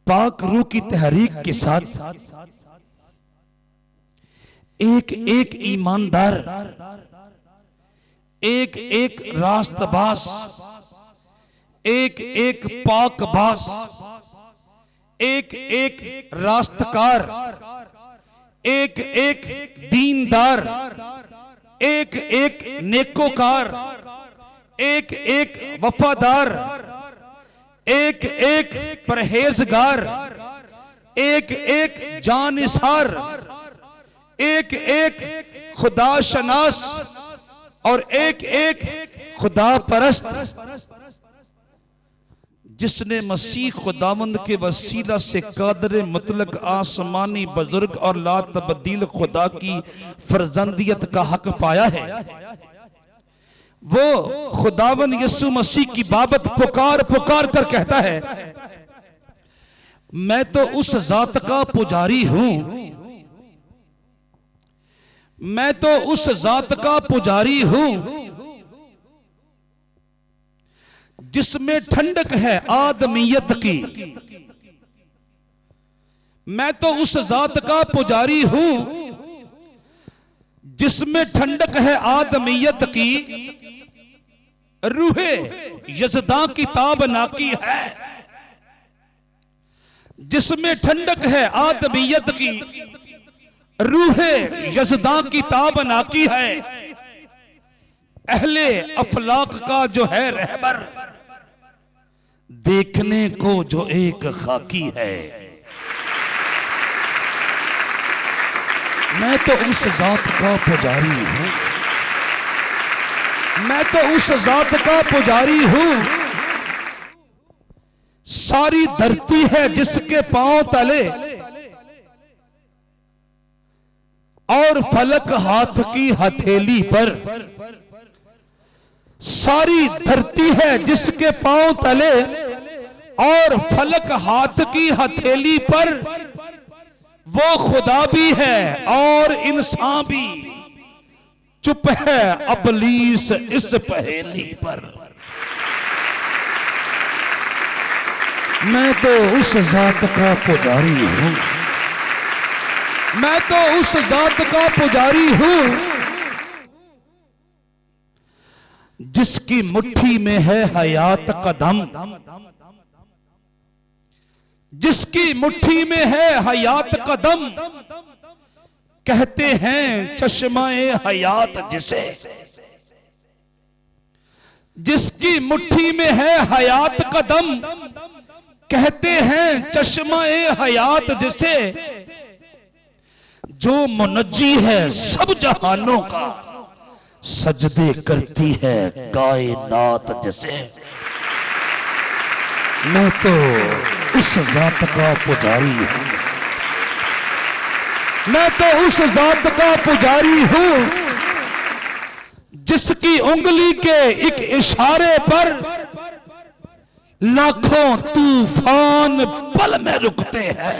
पाक रूह की तहरीक के साथ एक एक ईमानदार, एक एक रास्तबाज, एक एक पाकबाज, एक एक रास्तकार, एक एक दीनदार, एक एक नेकोकार, एक एक वफादार, एक एक परहेजगार, एक एक जानिसार, एक एक खुदा शनास और एक एक खुदा परस्त, जिसने मसीह खुदावंद के वसीला से कादर मुतलक आसमानी बुजुर्ग और ला तब्दील खुदा की फर्जंदियत का हक पाया है, वो खुदावंद यीशु मसीह की बाबत पुकार पुकार कर कहता है, मैं तो उस जात का पुजारी हूं, मैं तो उस जात का पुजारी हूं जिसमें ठंडक है आदमियत की। मैं तो उस जात का पुजारी हूं जिसमें ठंडक है आदमियत की, रूहे यज़दा की ताबनाकी है, जिसमें ठंडक है आदमियत की, रूहे यज़दा की ताबनाकी है। अहले अफलाक का जो है रहबर, देखने को जो एक खाकी है। मैं तो उस जात का पुजारी हूं, मैं तो उस जात का पुजारी हूं, सारी धरती है जिसके पांव तले और फलक हाथ की हथेली पर। सारी धरती है जिसके पांव तले और फलक हाथ की हथेली पर, वो खुदा भी है और इंसान भी, चुप है अबलीस इस पहेली पर। मैं तो उस जात का पुजारी हूं, मैं तो उस जात का पुजारी हूं जिसकी मुट्ठी में है हयात का दम, जिसकी मुट्ठी में है हयात का दम, कहते हैं चश्माए हयात जिसे, जिसकी मुट्ठी में है हयात का दम, कहते हैं चश्माए हयात जिसे, जो मुनज्जी है सब जहानों का, सजदे करती है कायनात जैसे। मैं तो उस जात का पुजारी हूं, मैं तो उस जात का पुजारी हूं जिसकी उंगली के एक इशारे पर लाखों तूफान पल में रुकते हैं,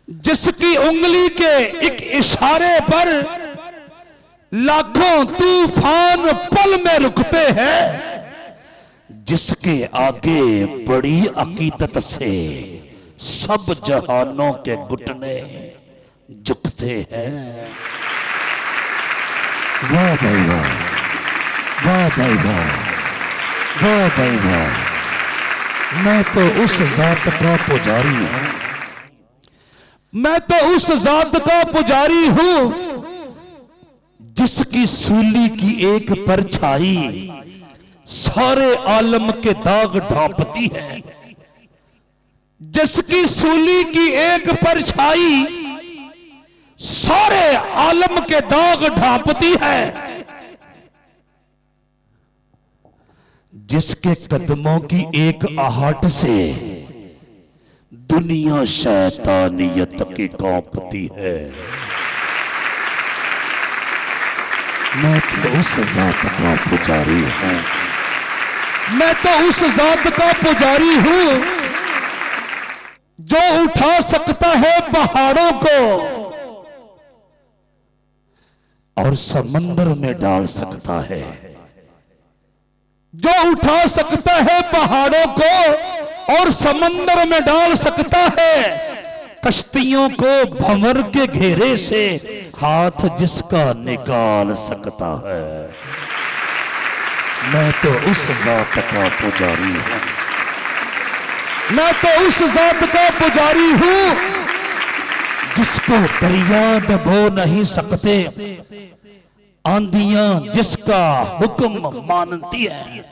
जिसकी उंगली के एक इशारे पर लाखों तूफान पल में रुकते हैं, जिसके आगे बड़ी अकीदत से सब जहानों के घुटने झुकते हैं। वाह भाई वाह, वाह भाई वाह, वाह भाई वाह। मैं तो उस जात का पुजारी हूं, मैं तो उस जात का पुजारी हूं जिसकी सूली की एक परछाई सारे आलम के दाग ढांपती है, जिसकी सूली की एक परछाई सारे आलम के दाग ढांपती है, जिसके कदमों की एक आहट से दुनिया शैतानियत की कांपती है। मैं तो उस जात का पुजारी हूं, मैं तो उस जात का पुजारी हूं जो उठा सकता है पहाड़ों को और समंदर में डाल सकता है, जो उठा सकता है पहाड़ों को और समंदर में डाल सकता है, कश्तियों को भंवर के घेरे से हाथ जिसका निकाल सकता है। मैं तो उस जात का पुजारी हूं, मैं तो उस जात का पुजारी हूं जिसको दरिया डबो नहीं सकते, आंधियां जिसका हुक्म मानती है।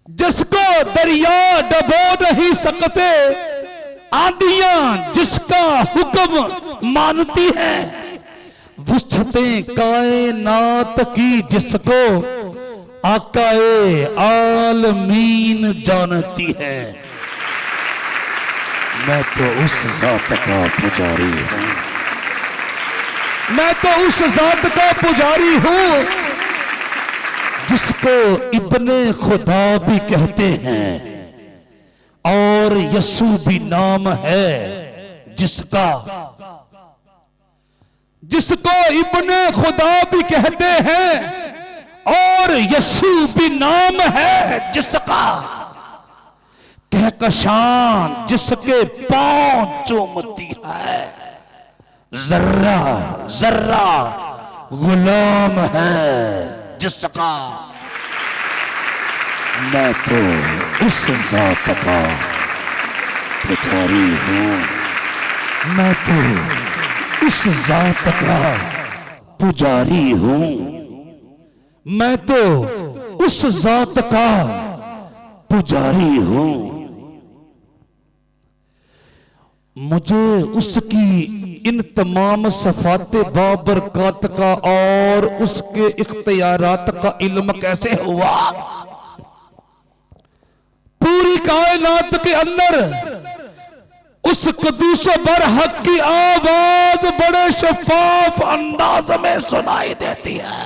जिसको दरिया डबो नहीं सकते, आंधियां जिसका हुक्म मानती है, वुसअतें कायनात की जिसको आकाए आलमीन जानती है। मैं तो उस जात का पुजारी हूं, मैं तो उस जात का पुजारी हूं जिसको इब्ने खुदा भी कहते हैं और यसू भी नाम है जिसका, जिसको इब्ने खुदा भी कहते हैं और यसू भी नाम है जिसका, कहकशान जिसके पांव चूमती है, जर्रा जर्रा गुलाम है जिसका। मैं तो उस जात का पुजारी हूं, मैं तो उस जात का पुजारी हूं, मैं तो उस जात का पुजारी हूं। मुझे उसकी इन तमाम सफाते बाबरकात का और उसके इख्तियारात का इल्म कैसे हुआ? पूरी कायनात के अंदर उस कुदूस बरहक की आवाज बड़े शफाफ अंदाज में सुनाई देती है।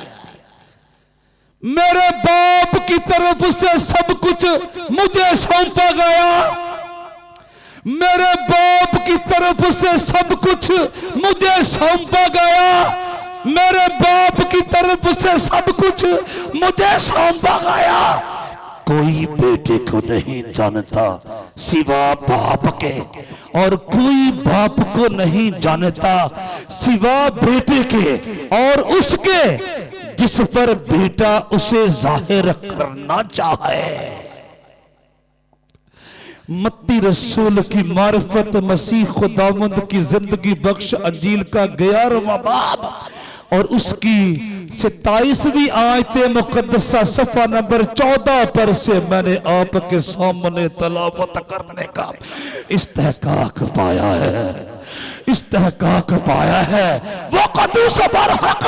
मेरे बाप की तरफ से सब कुछ मुझे सौंपा गया, मेरे बाप की तरफ से सब कुछ मुझे सौंपा गया, मेरे बाप की तरफ से सब कुछ मुझे सौंपा गया। कोई बेटे को नहीं जानता सिवा बाप के, और कोई बाप को नहीं जानता सिवा बेटे के, और उसके जिस पर बेटा उसे जाहिर करना चाहे। मत्ती रसूल की मार्फत मसीह खुदावंद की जिंदगी बख्श अंजील का 11वां बाब और उसकी 27वीं आयत मुकद्दसा सफा नंबर 14 पर से मैंने आपके सामने तलावत करने का इस्तेहकाक पाया है, इस्तेहकाक पाया है। वो कुदूस बरहक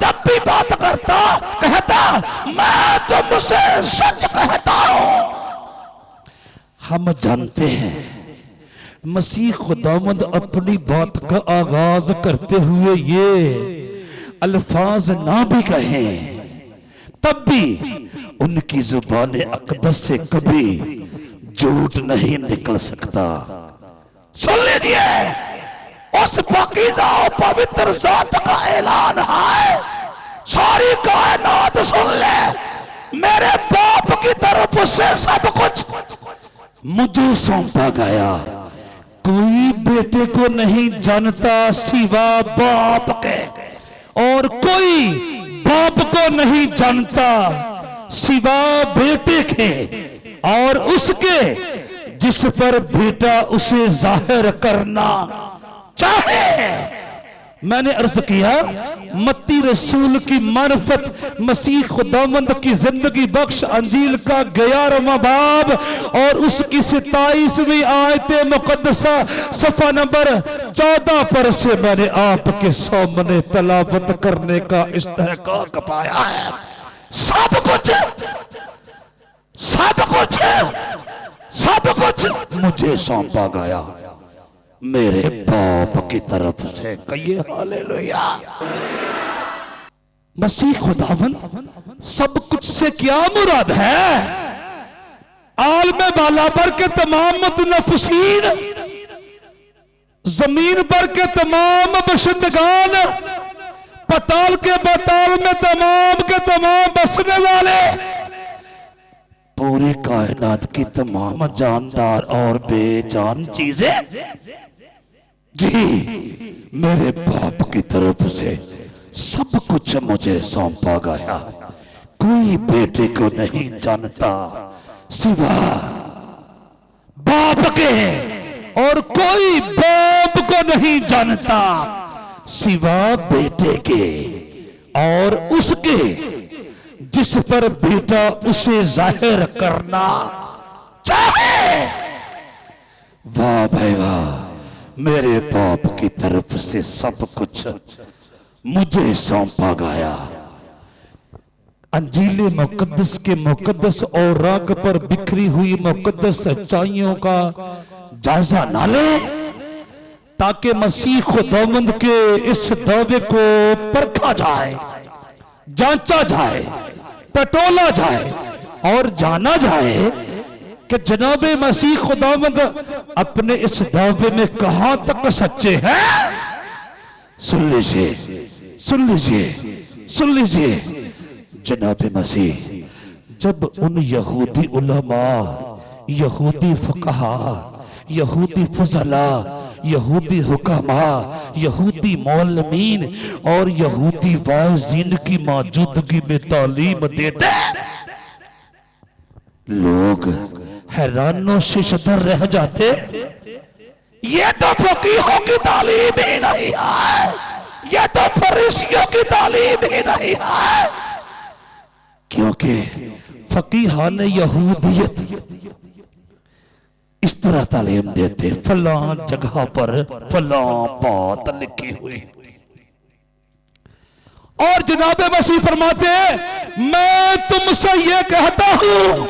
जब भी बात करता कहता मैं तुमसे सच कहता हूं। हम जानते हैं मसीह खुदावंद अपनी बात का आगाज करते हुए ये अल्फाज ना भी कहें, तब भी उनकी जुबान अक़दस से कभी झूठ नहीं निकल सकता। सुन लीजिए, उस पाकीज़ा और पवित्र जात का ऐलान है, सारी कायनात सुन ले, मेरे बाप की तरफ से सब कुछ मुझे सौंपा गया। कोई बेटे को नहीं जानता सिवा बाप के, और कोई बाप को नहीं जानता सिवा बेटे के, और उसके जिस पर बेटा उसे जाहिर करना चाहे। मैंने अर्ज किया मत्ती रसूल की मार्फत मसीह खुदावंद की जिंदगी बख्श अंजील का 11वां बाब और उसकी 27वीं आयत मुकद्दसा सफा नंबर 14 पर से मैंने आपके सामने तलावत करने का इस्तेहकाक पाया है। सब कुछ सब कुछ सब कुछ मुझे सौंपा गया मेरे बाप की तरफ से। कहिए हालेलुया। मसीह खुदावंद सब कुछ से क्या मुराद है? आलम बाला पर के तमाम मुतनफ्फिसीन, जमीन पर के तमाम बशिंदगान, पताल के बताल में तमाम के तमाम बसने वाले, पूरी कायनात की तमाम जानदार और बेजान चीजें जी मेरे बाप की तरफ से सब कुछ मुझे सौंपा गया। कोई बेटे को नहीं जानता सिवा बाप के, और कोई बाप को नहीं जानता सिवा बेटे के, और उसके जिस पर बेटा उसे जाहिर करना चाहे। वाह भाई वाह, मेरे बाप की तरफ से सब कुछ मुझे सौंपा गया। अंजीले मुकद्दस के मुकद्दस और राग पर बिखरी हुई मुकद्दस सच्चाइयों का जायजा ना ले, ताकि मसीह खुदावंद के इस दावे को परखा जाए, जांचा जाए, टटोला जाए और जाना जाए कि जनाब मसीह खुदावंद अपने इस दावे में कहां तक सच्चे हैं। सुन लीजिए, सुन लीजिए, सुन लीजिए। जनाब मसीह जब उन यहूदी उलमा, यहूदी फुकहा, यहूदी फजला, यहूदी हुकामा, यहूदी मौलमीन और यहूदी वाइज़ीन की मौजूदगी में तालीम देते, लोग हैरानों से शदर रह जाते। ये तो फकीहों की तालीम ही नहीं है, ये तो फरीसियों की तालीम ही नहीं है। क्योंकि फकीहान यहूदियत इस तरह तालीम देते, फलां जगह पर फलां बात लिखी हुई। और जनाब मसीह फरमाते, मैं तुमसे ये कहता हूं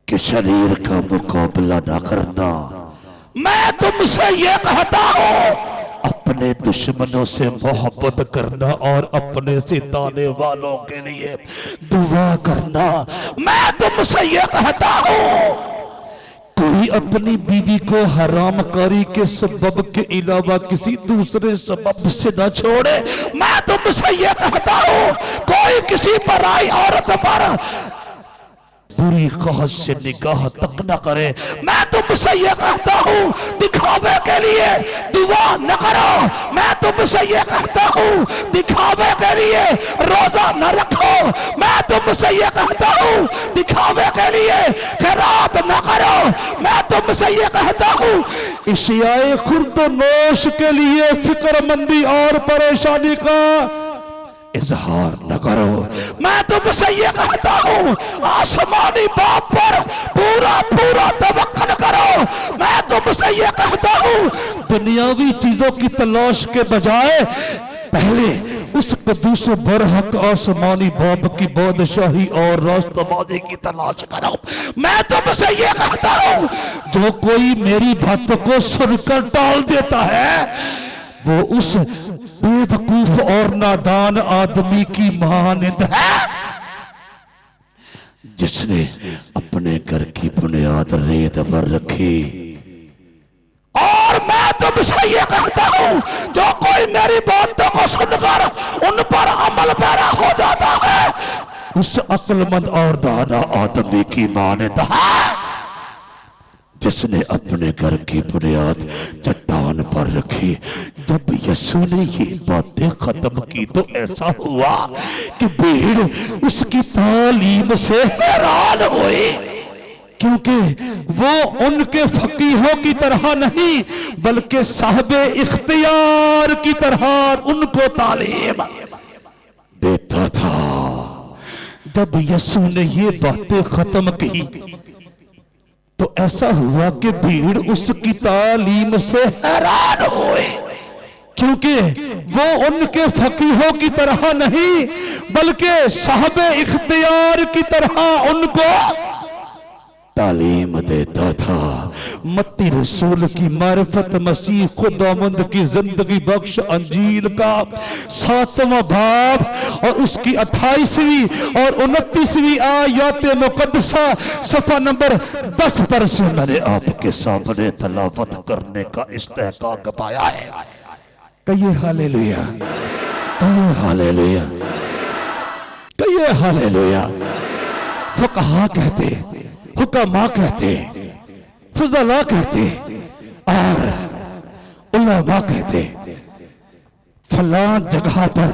कि शरीर का मुकाबला ना करना। मैं तुमसे ये कहता हूं अपने दुश्मनों से मोहब्बत करना और अपने सिताने वालों के लिए दुआ करना। मैं तुमसे ये कहता हूं कोई अपनी बीवी को हरामकारी के सबब के अलावा किसी दूसरे सबब से न छोड़े। मैं तुमसे ये कहता हूं कोई किसी पराई औरत पर बुरी ख्वाहिश से निगाह तक न करे। मैं तुमसे ये कहता हूँ दिखावे के लिए दुआ न करो। मैं तुमसे ये कहता हूँ दिखावे के लिए रोजा न रखो। मैं तुमसे ये कहता हूँ दिखावे के लिए खैरात न करो। मैं तुमसे ये कहता हूँ इशियाए खुर्द नोश के लिए फिक्रमंदी और परेशानी का इजहार न करो। मैं तुमसे ये कहता हूँ आसमानी बाप पर पूरा पूरा तवक्कल करो। मैं तुमसे ये कहता हूँ दुनियावी चीजों की तलाश के बजाय पहले उस कदूस बरहक आसमानी बाप की बादशाही और रास्तबाजी की तलाश करो। मैं तुमसे ये कहता हूँ जो कोई मेरी बात को सुनकर टाल देता है वो उस बेवकूफ और नादान आदमी की मानंद है जिसने अपने घर की बुनियाद रेत पर रखी। और मैं तुमसे ये कहता हूं जो कोई मेरी बातों को सुनकर उन पर अमल पैरा हो जाता है उस अक्लमंद और दाना आदमी की मानंद है जिसने अपने घर की बुनियाद चट्टान पर रखी। जब यीशु ने ये बातें खत्म की तो ऐसा हुआ कि भीड़ उसकी तालीम से हैरान हुई, क्योंकि वो उनके फकीहों की तरह नहीं बल्कि साहबे इख्तियार की तरह उनको तालीम देता था। जब यीशु ने ये बातें खत्म की तो ऐसा हुआ कि भीड़ उसकी तालीम से हैरान हुए, क्योंकि वो उनके फकीहों की तरह नहीं बल्कि साहबे इख्तियार की तरह उनको तालीम देता था। मत्ती रसूल की मारिफत मसीह खुदावंद की जिंदगी बख्श अंजील का 7वां बाब और उसकी 28वीं और 29वीं आयत मुकद्दसा सफा नंबर 10 पर से मैंने आपके सामने तलावत करने का इस्तेहकाक पाया है। कहिए हालेलुया, कहिए हालेलुया, कहिए हालेलुया। फुकहा कहते, हुक्मा कहते, फुज़ला कहते और उलमा कहते, फलां जगह पर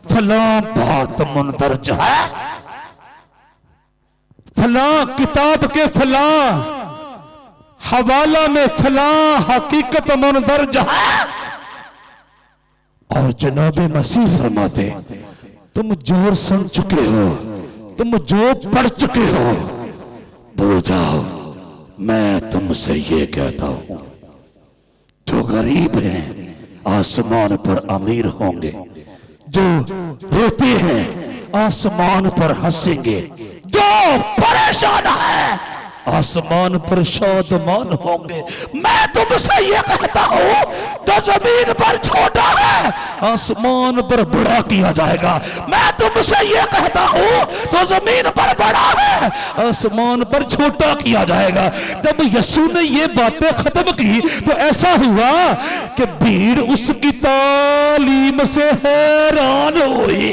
फलां बात मुंदरज है, फलां किताब के फलां हवाला में फलां हकीकत मुंदरज है। और जनाब मसीह फरमाते, तुम जो सुन चुके हो, तुम जो पढ़ चुके हो, भूल जाओ। मैं तुमसे ये कहता हूं, जो गरीब हैं आसमान पर अमीर होंगे, जो रोते हैं आसमान पर हंसेंगे, जो परेशान है आसमान पर शादमान होंगे। मैं तुमसे ये कहता हूं, जो जमीन पर छोटा है आसमान पर बड़ा किया जाएगा। मैं तुमसे ये कहता हूं, तो जमीन पर बड़ा है आसमान पर छोटा किया जाएगा। जब यीशु ने ये बातें खत्म की तो ऐसा हुआ कि भीड़ उसकी तालीम से हैरान हुई,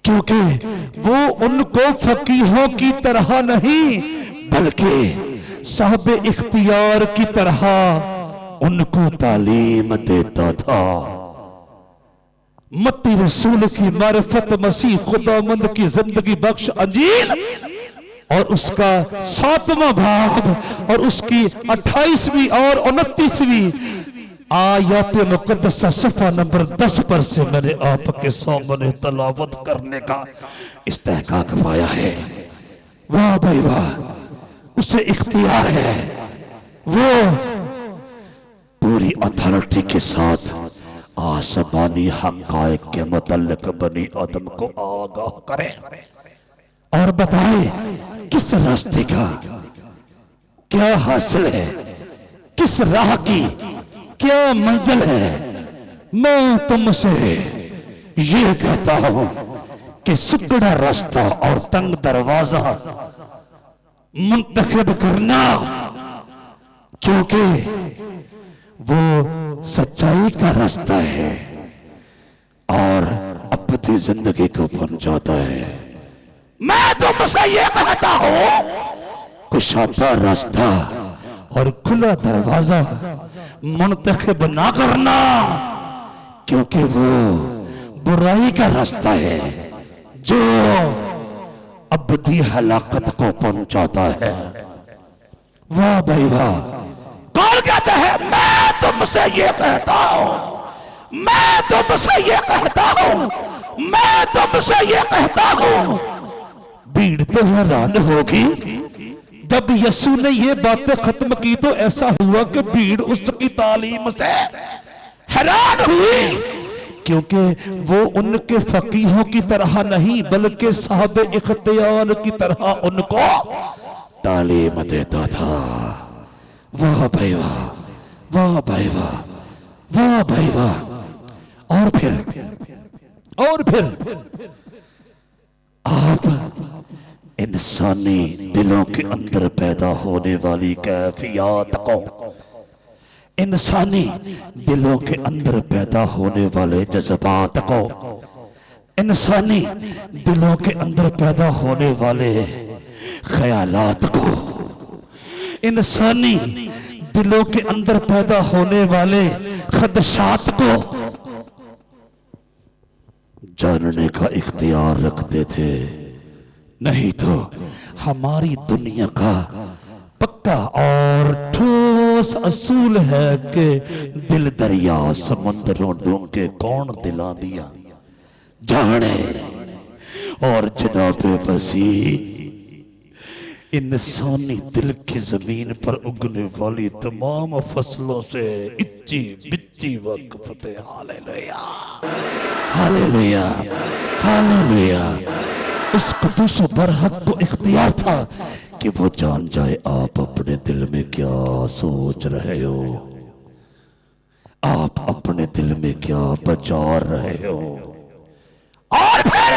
क्योंकि वो उनको फकीहों की तरह नहीं बल्कि साहब इख्तियार की तरह उनको तालीम देता था। मत्ती रसूल की मारिफत मसीह खुदावंद की जिंदगी बख्श अंजील और उसका 7वां भाग और उसकी 28वीं और 29वीं आयत मुकद्दसा सफ़ा नंबर 10 पर से मैंने आपके सामने तलावत करने का इस्तेहकाक पाया है। वाह भाई वाह, उसे इख्तियार है, वो पूरी अथॉरिटी के साथ आसमानी हक़ाइक़ के मुतल्लिक़ बनी आदम को आगाह करे और बताए किस रास्ते का क्या हासिल है, किस राह की क्या मंजिल है। मैं तुमसे ये कहता हूं कि सुकड़ा रास्ता और तंग दरवाजा मुंतखब करना, क्योंकि वो सच्चाई का रास्ता है और अपनी जिंदगी को पहुंचाता है। मैं तुमसे ये कहता हूं, कुशादा रास्ता और खुला दरवाजा मुंतखब ना करना, क्योंकि वो बुराई का रास्ता है जो अबदी हलाकत को पहुंचाता है। वाह भाई वाह, कौन कहता है मैं तुमसे ये कहता हूं, मैं तुमसे ये कहता हूं, मैं तुमसे ये कहता हूं। भीड़ तो हैरान होगी। जब यीशु ने ये बातें खत्म की तो ऐसा हुआ कि भीड़ उसकी तालीम से हैरान हुई, क्योंकि वो उनके फकीहों की तरह नहीं बल्कि साहब इख्तियार की तरह उनको तालीम देता था। वाह भाई वाह, वाह भाई वाह, वाह भाई वाह। और फिर आप इंसानी दिलों के अंदर पैदा होने वाली कैफियत को, इंसानी दिलों के अंदर पैदा होने वाले जज्बात को, इंसानी दिलों के अंदर पैदा होने वाले ख्यालात को, इंसानी दिलों के अंदर पैदा होने वाले खदशात को जानने का इख्तियार रखते थे। नहीं तो हमारी दुनिया का पक्का और ठोस असूल है कि दिल दरिया समुद्रों डूंगे कौन दिला दिया जाने। और जनाब मसीह इंसानी दिल की जमीन पर उगने वाली तमाम फसलों से इच्ची बिच्ची वक़्फ़त है। Hallelujah, hallelujah, hallelujah. उस कुदूस बरहक को इख्तियार था कि वो जान जाए आप अपने दिल में क्या सोच रहे हो, आप अपने दिल में क्या बचा रहे हो। और फिर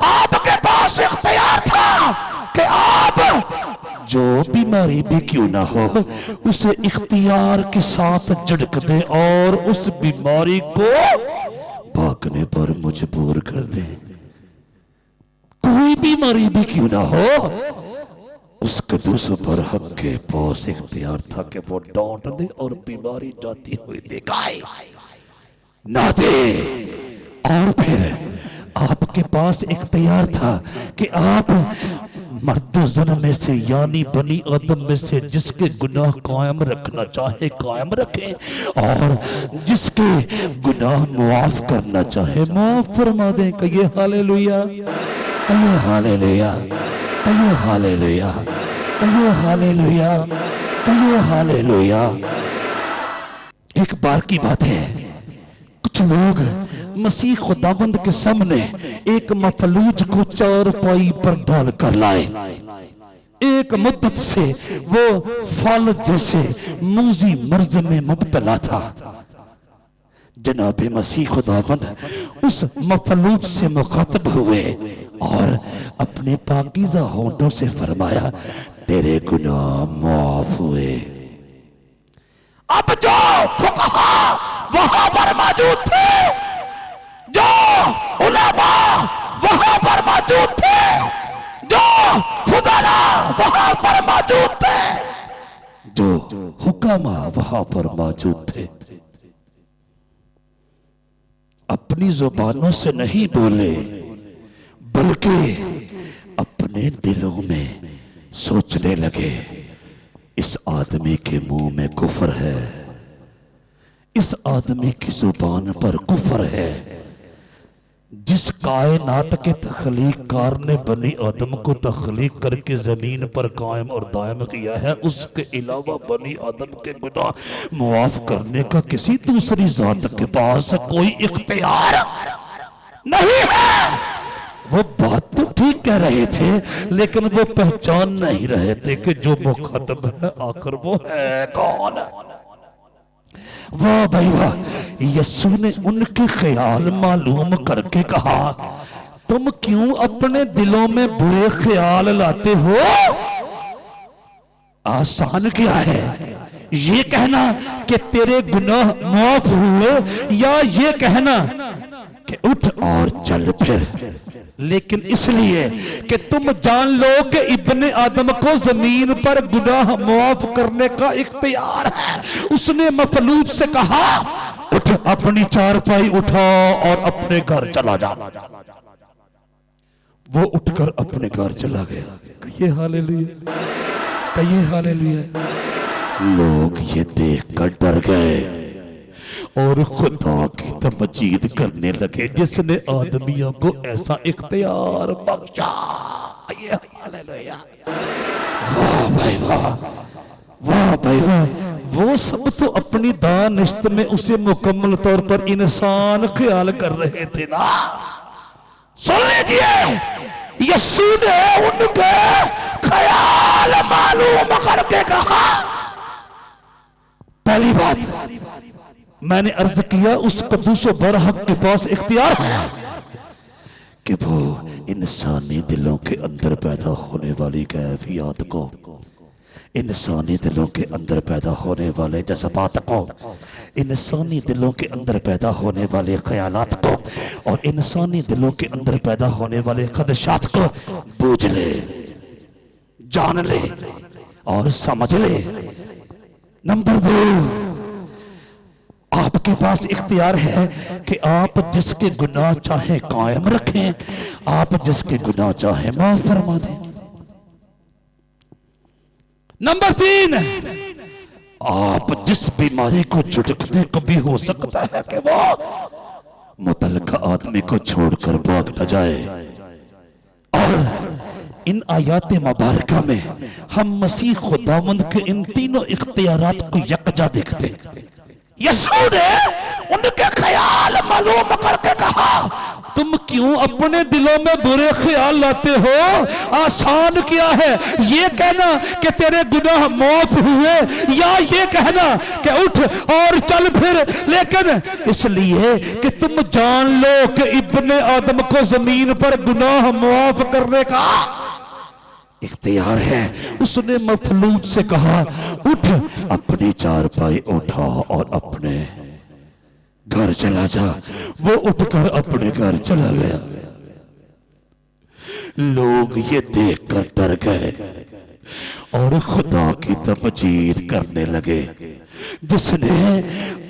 आपके पास इख्तियार था कि आप जो बीमारी भी क्यों ना हो उसे इख्तियार के साथ झड़क दे और उस बीमारी को भागने पर मजबूर कर दे। कोई बीमारी भी क्यों ना हो, उसके दूसरे पर हक के पास इख्तियार था कि वो डांट दे और बीमारी जाती हुई दिखाए ना दे। और फिर आपके पास इख्तियार था कि आप मर्द जन में से यानी बनी आदम में से जिसके गुनाह कायम रखना चाहे कायम रखे, और जिसके गुनाह मुआफ करना चाहे मुआफ फरमा दें। कहिए हालेलुया, कहिए हालेलुया, कहिए हालेलुया, कहिए हालेलुया, कहिए हालेलुया। एक बार की बात है, कुछ लोग मसीह खुदावंद के सामने एक मफलूज को चारपाई पर डाल कर लाए। एक मुद्दत से वो फल जैसे मूजी मर्ज में मुब्तला था। जनाब मसीह खुदावंद उस मफलूज से मुखातब हुए और अपने पाकीज़ा होंठों से फरमाया, तेरे गुनाह माफ हुए। अब जो फुकहा वहां पर मौजूद थे, जो उलमा वहां पर मौजूद थे, जो फुज़ला वहां पर मौजूद थे, जो हुक्मा वहां पर मौजूद थे, अपनी जुबानों से नहीं बोले बल्कि अपने दिलों में सोचने लगे, इस आदमी के मुंह में कुफर है, इस आदमी की जुबान पर कुफर है। जिस कायनात के तख्लीककार ने बनी आदम को तख्लीक करके जमीन पर कायम और दायम किया है, उसके अलावा बनी आदम के गुनाह मुआफ करने का किसी दूसरी जात के पास कोई इख्तियार नहीं है। वो बात तो ठीक कह रहे थे, लेकिन वो पहचान नहीं रहे थे कि जो मुखातब है आखिर वो है कौन। वाह भाई वाह, यीशु ने उनके ख्याल मालूम करके कहा, तुम क्यों अपने दिलों में बुरे ख्याल लाते हो? आसान क्या है ये कहना कि तेरे गुनाह माफ हुए, या ये कहना कि उठ और चल फिर। लेकिन इसलिए कि तुम जान लो कि इब्ने आदम को जमीन पर गुनाह मुआफ करने का इख्तियार है। उसने मफलूज से कहा, उठ अपनी चारपाई उठा और अपने घर चला जा। वो उठकर अपने घर चला गया। कहिए हालेलुया, कहिए हालेलुया। लोग ये देखकर डर गए और खुदा की तमजीद करने लगे, जिसने आदमियों को ऐसा इख्तियार बख्शा। हालेलुया, वाह भाई वाह, वाह भाई वाह। वो सब तो अपनी दानिश्त में उसे मुकम्मल तौर पर इंसान ख्याल कर रहे थे ना। सुन लीजिए, यीशु ने उनके ख्याल मालूम करके कहा, पहली बात मैंने अर्ज किया, उस कद्दूस बरहक के पास इख्तियार है कि वो इंसानी दिलों के अंदर पैदा होने वाली कैफियत को, इंसानी दिलों के अंदर पैदा होने वाले जज्बात को, इंसानी दिलों के अंदर पैदा होने वाले ख्यालात को और इंसानी दिलों के अंदर पैदा होने वाले खदशात को बूझ ले, जान ले और समझ ले। नंबर 2, आपके पास इख्तियार है कि आप जिसके गुनाह चाहे कायम रखें, आप जिसके गुनाह चाहे माफ फरमा दें। नंबर 3, आप जिस बीमारी को झुटकते कभी हो सकता है कि वो मुतल्लका आदमी को छोड़कर भाग न जाए। और इन आयात मुबारका में हम मसीह खुदावंद के इन तीनों इख्तियारात को यकजा देखते हैं। यीशु ने उनके ख्याल मालूम करके कहा, तुम क्यों अपने दिलों में बुरे ख्याल लाते हो? आसान क्या है ये कहना कि तेरे गुनाह माफ हुए, या ये कहना कि उठ और चल फिर। लेकिन इसलिए कि तुम जान लो कि इब्ने आदम को जमीन पर गुनाह माफ करने का इख्तियार है। उसने मफलूज से कहा, उठ अपनी चारपाई उठा और अपने घर चला जा। वो उठकर अपने घर चला गया। लोग ये देखकर डर गए और खुदा की तमजीद करने लगे जिसने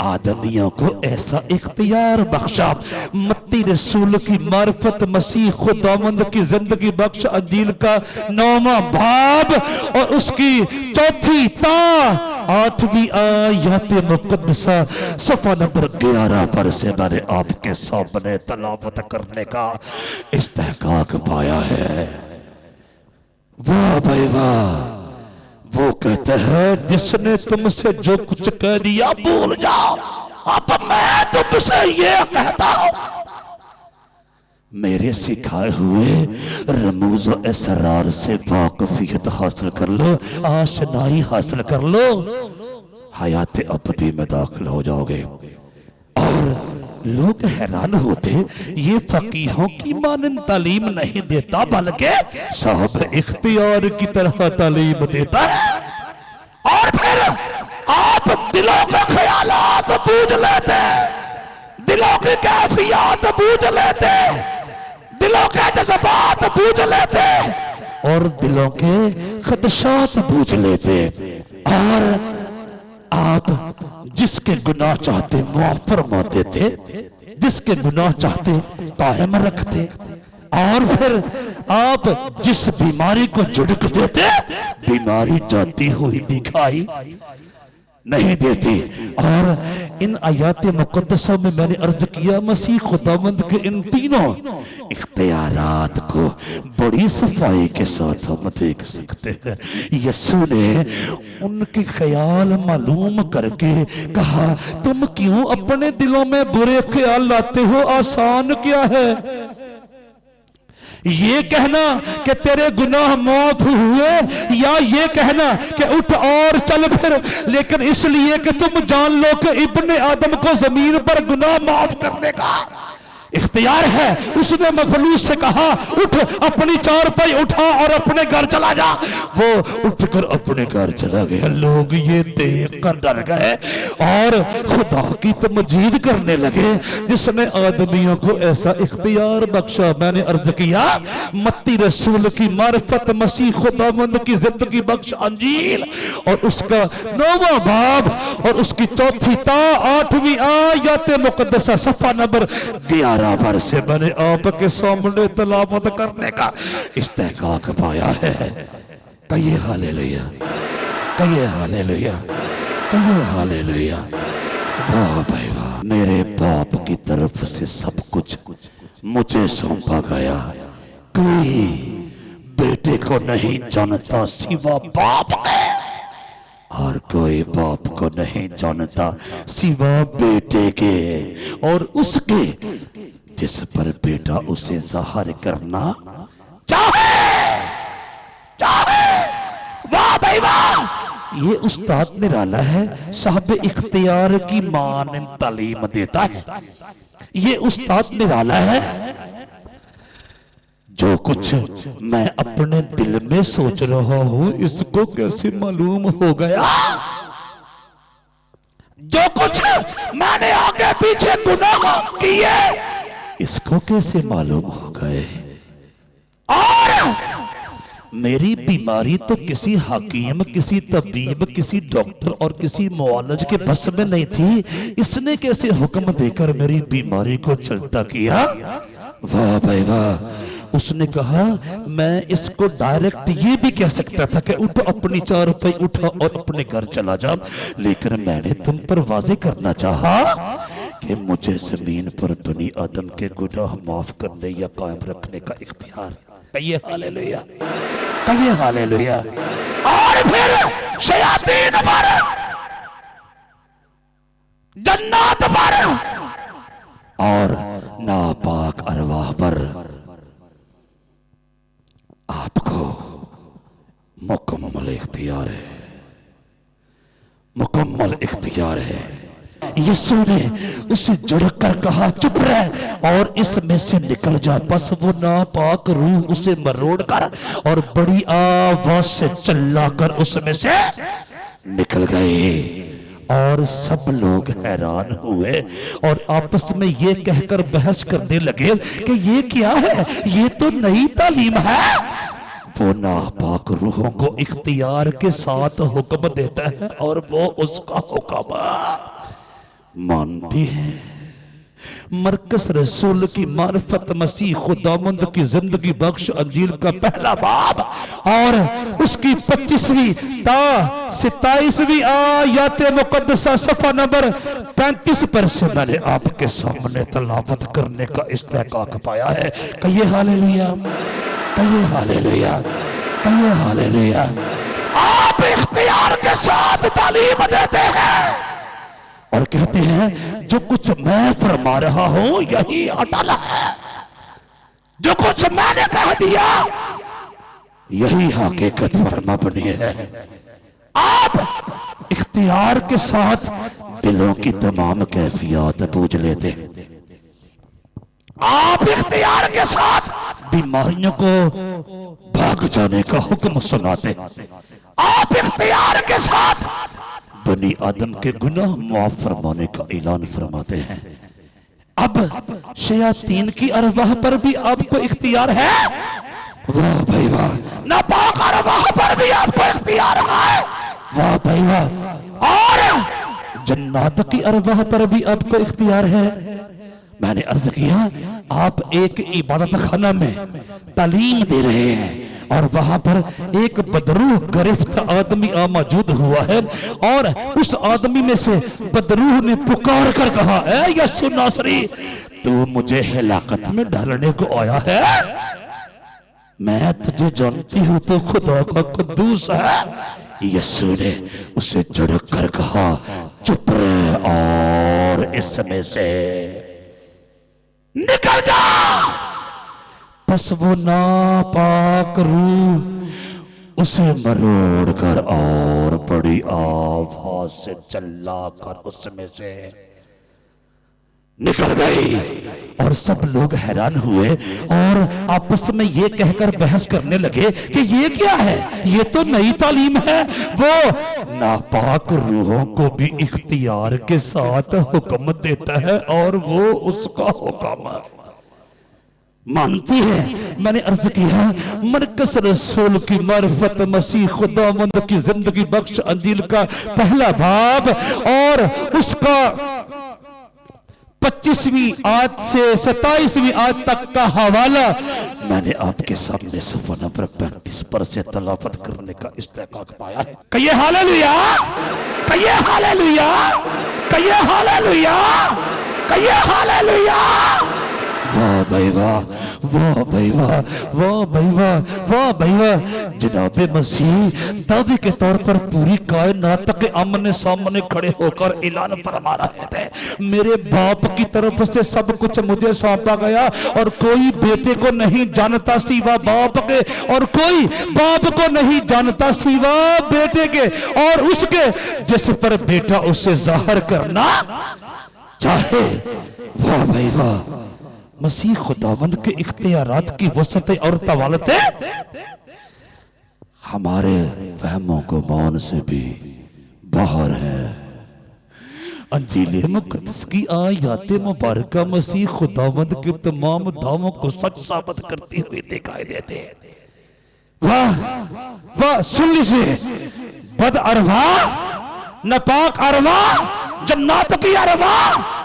आदमियों को ऐसा इख्तियार बख्शा। मत्ती रसूल की मार्फत मसीह खुदावंद की जिंदगी बख्श अंजील का 9वां बाब और उसकी 4थी ता 8वीं आयत मुकद्दसा सफा नंबर 11 पर से मैंने आपके सामने तलावत करने का इस्तेहकाक पाया है। वाह भाई वाह। वो कहते हैं जिसने तुमसे जो कुछ कह दिया भूल जाओ, अब मैं तुमसे ये कहता हूं, मेरे सिखाए हुए रमूज असरार से वाकफियत हासिल कर लो, आशनाई हासिल कर लो, हयात अबदी में दाखिल हो जाओगे। और लोग हैरान होते, ये फकीहों की मानन तालीम नहीं देता बल्कि साहब इख्तियार की तरह तालीम देता है। और फिर आप दिलों के ख्यालात बूझ लेते, दिलों की कैफियत बूझ लेते, दिलों के जज्बात बूझ लेते और दिलों के खदशात बूझ लेते। और आप जिसके गुनाह चाहते माफ फरमाते थे, जिसके गुनाह चाहते कायम रखते, और फिर आप जिस बीमारी को झुड़क देते बीमारी जाती हुई दिखाई नहीं देती। और इन आयात मुकद्दसा में मैंने अर्ज किया मसीह खुदावंद के इन तीनों इख्तियारात को बड़ी सफाई के साथ हम देख सकते हैं। यीशु ने उनके ख्याल मालूम करके कहा, तुम क्यों अपने दिलों में बुरे ख्याल लाते हो? आसान क्या है ये कहना कि तेरे गुनाह माफ हुए, या ये कहना कि उठ और चल फिर, लेकिन इसलिए कि तुम जान लो कि इब्ने आदम को जमीन पर गुनाह माफ करने का इख्तियार है। उसने मफलूस से कहा, उठ अपनी चारपाई उठा और अपने घर चला जा। वो उठकर अपने घर चला गया। लोग ये देख कर डर गए और खुदा की तमजीद करने लगे जिसने आदमियों को ऐसा इख्तियार बख्शा। मैंने अर्ज किया मत्ती रसूल की मार्फत मसीह खुदावंद की जिंदगी बख्श अंजील और उसका 9वां बाब और उसकी 4थी ता 8वीं आयत मुकद्दसा सफा नंबर 11 पर से मैंने आपके सामने तलावत करने का इस्तेहकाक पाया है। कहिए हालेलुया, कहिए हालेलुया, कहिए हालेलुया। वाह भाई वाह। मेरे बाप की तरफ से सब कुछ मुझे सौंपा गया। कोई बेटे को नहीं जानता सिवा बाप के, और कोई बाप को नहीं जानता सिवा बेटे के और उसके जिस पर बेटा उसे ज़ाहिर करना चाहे। वाह भाई वाह। ये उस्ताद निराला है, साहब इख्तियार की मानन तालीम देता है। ये उस्ताद निराला है। जो कुछ मैं अपने दिल में सोच रहा हूं इसको कैसे मालूम हो गया? जो कुछ मैंने आगे पीछे गुनाह किए इसको कैसे मालूम हो गए? और मेरी बीमारी तो किसी हकीम, किसी तबीब, किसी डॉक्टर और किसी मुआलज के बस में नहीं थी। इसने कैसे हुक्म देकर मेरी बीमारी को चलता किया? वाह भाई वाह। उसने कहा मैं इसको डायरेक्ट ये भी कह सकता था कि उठ अपनी चारपाई उठा और अपने घर चला जा, लेकिन मैंने तुम पर वाज़े करना चाहा कि मुझे जमीन पर बनी आदम के गुनाह माफ करने या कायम रखने का इख्तियार। कहिए हालेलुया, कहिए हालेलुया। और फिर शयातीन पर, जन्नत पर और नापाक अरवाह पर आपको मुकम्मल इख्तियार है, मुकम्मल इख्तियार है। यीशु ने उसे जुड़क कर कहा चुप रह और इसमें से निकल जा। बस वो नापाक रूह उसे मरोड़ कर और बड़ी आवाज से चिल्लाकर उसमें से निकल गए। और सब लोग हैरान हुए और आपस में ये कहकर बहस करने लगे कि ये क्या है, ये तो नई तालीम है। वो नापाक रूहों को इख्तियार के साथ हुक्म देता है और वो उसका हुक्म मानती है। मरकज रसूल की मार्फत मसीह खुदावंद की जिंदगी बख्श अंजील का पहला बाब और उसकी 25वीं ता 27वीं आयत मुकद्दसा सफा नंबर 35 पर से मैंने आपके सामने तलावत करने का इस्तेकाक पाया है। कहिए हालेलुया, कहिए हालेलुया, कहिए हालेलुया। आप इख्तियार के साथ तालीम देते हैं और कहते हैं जो कुछ मैं फरमा रहा हूं यही अटल है, जो कुछ मैंने कह दिया यही हकीकत पर मबनी है। आप इख्तियार के साथ दिलों की तमाम कैफियत पूछ लेते हैं। आप इख्तियार के साथ बीमारियों को भाग जाने का हुक्म सुनाते। आप इख्तियार के साथ बनी आदम के गुनाह माफ फरमाने का ऐलान फरमाते हैं। अब शयातीन की अरवाह पर भी आपको इख्तियार है। वाह भाई वाह, नापाक अरवाह पर भी आपको इख्तियार है। वाह भाई वाह। और जन्नत की अरवाह पर भी आपको इख्तियार है। मैंने अर्ज किया आप एक इबादत खाना में तालीम दे रहे हैं और वहां पर एक बदरूह गिरफ्त आदमी मौजूद हुआ है और उस आदमी में से बदरूह ने पुकार कर कहा है यस्सु नासरी, तू मुझे हिलाकत में डालने को आया है। मैं तुझे जानती हूं तो खुदा का कुद्दूस है। यस्सु ने उसे झड़क कर कहा चुप रहे और इसमें से निकल जा। बस वो नापाक रूह उसे मरोड़ कर और बड़ी आवाज से चिल्ला कर उसमें से निकल गई और सब लोग हैरान हुए और आपस में ये कहकर बहस करने लगे कि ये क्या है, ये तो नई तालीम है। वो नापाक रूहों को भी इख्तियार के साथ हुक्म देता है और वो उसका हुक्म मानती है। मैंने अर्ज किया मरकज रसूल की मार्फत मसीह खुदावंद की जिंदगी बख्श अंजील का पहला बाब और उसका 25वीं आयत से 27वीं आयत तक का हवाला मैंने आपके सामने सफा नंबर 35 पर से तलावत करने का इस्तेकाक पाया है। कहिए हालेलुया, कहिए हालेलुया, कहिए हालेलुया, कहिए हालेलुया। वाह भाई वाह, वाह भाई वाह, वाह भाई वाह, वाह भाई वाह। जनाब मसीह दावे के तौर पर पूरी कायनात के आमने सामने खड़े होकर ऐलान फरमा रहे थे मेरे बाप की तरफ से सब कुछ मुझे सौंपा गया और कोई बेटे को नहीं जानता सिवा बाप के और कोई बाप को नहीं जानता सिवा बेटे के और उसके जिस पर बेटा उसे जाहिर करना चाहे। वाह भाई वाह। मसीह खुदावंद के इख्तियारात की वसअतें और तवालतें हमारे वहमों को मान से भी बाहर है। अंजील मुकद्दस की आयत मुबारका मसीह खुदावंद के तमाम दावों को सच साबित करती हुई दिखाई देते हैं। वाह वाह, सुन लीजिए। बद अरवा, नापाक अरवा, जन्नत की अरवा,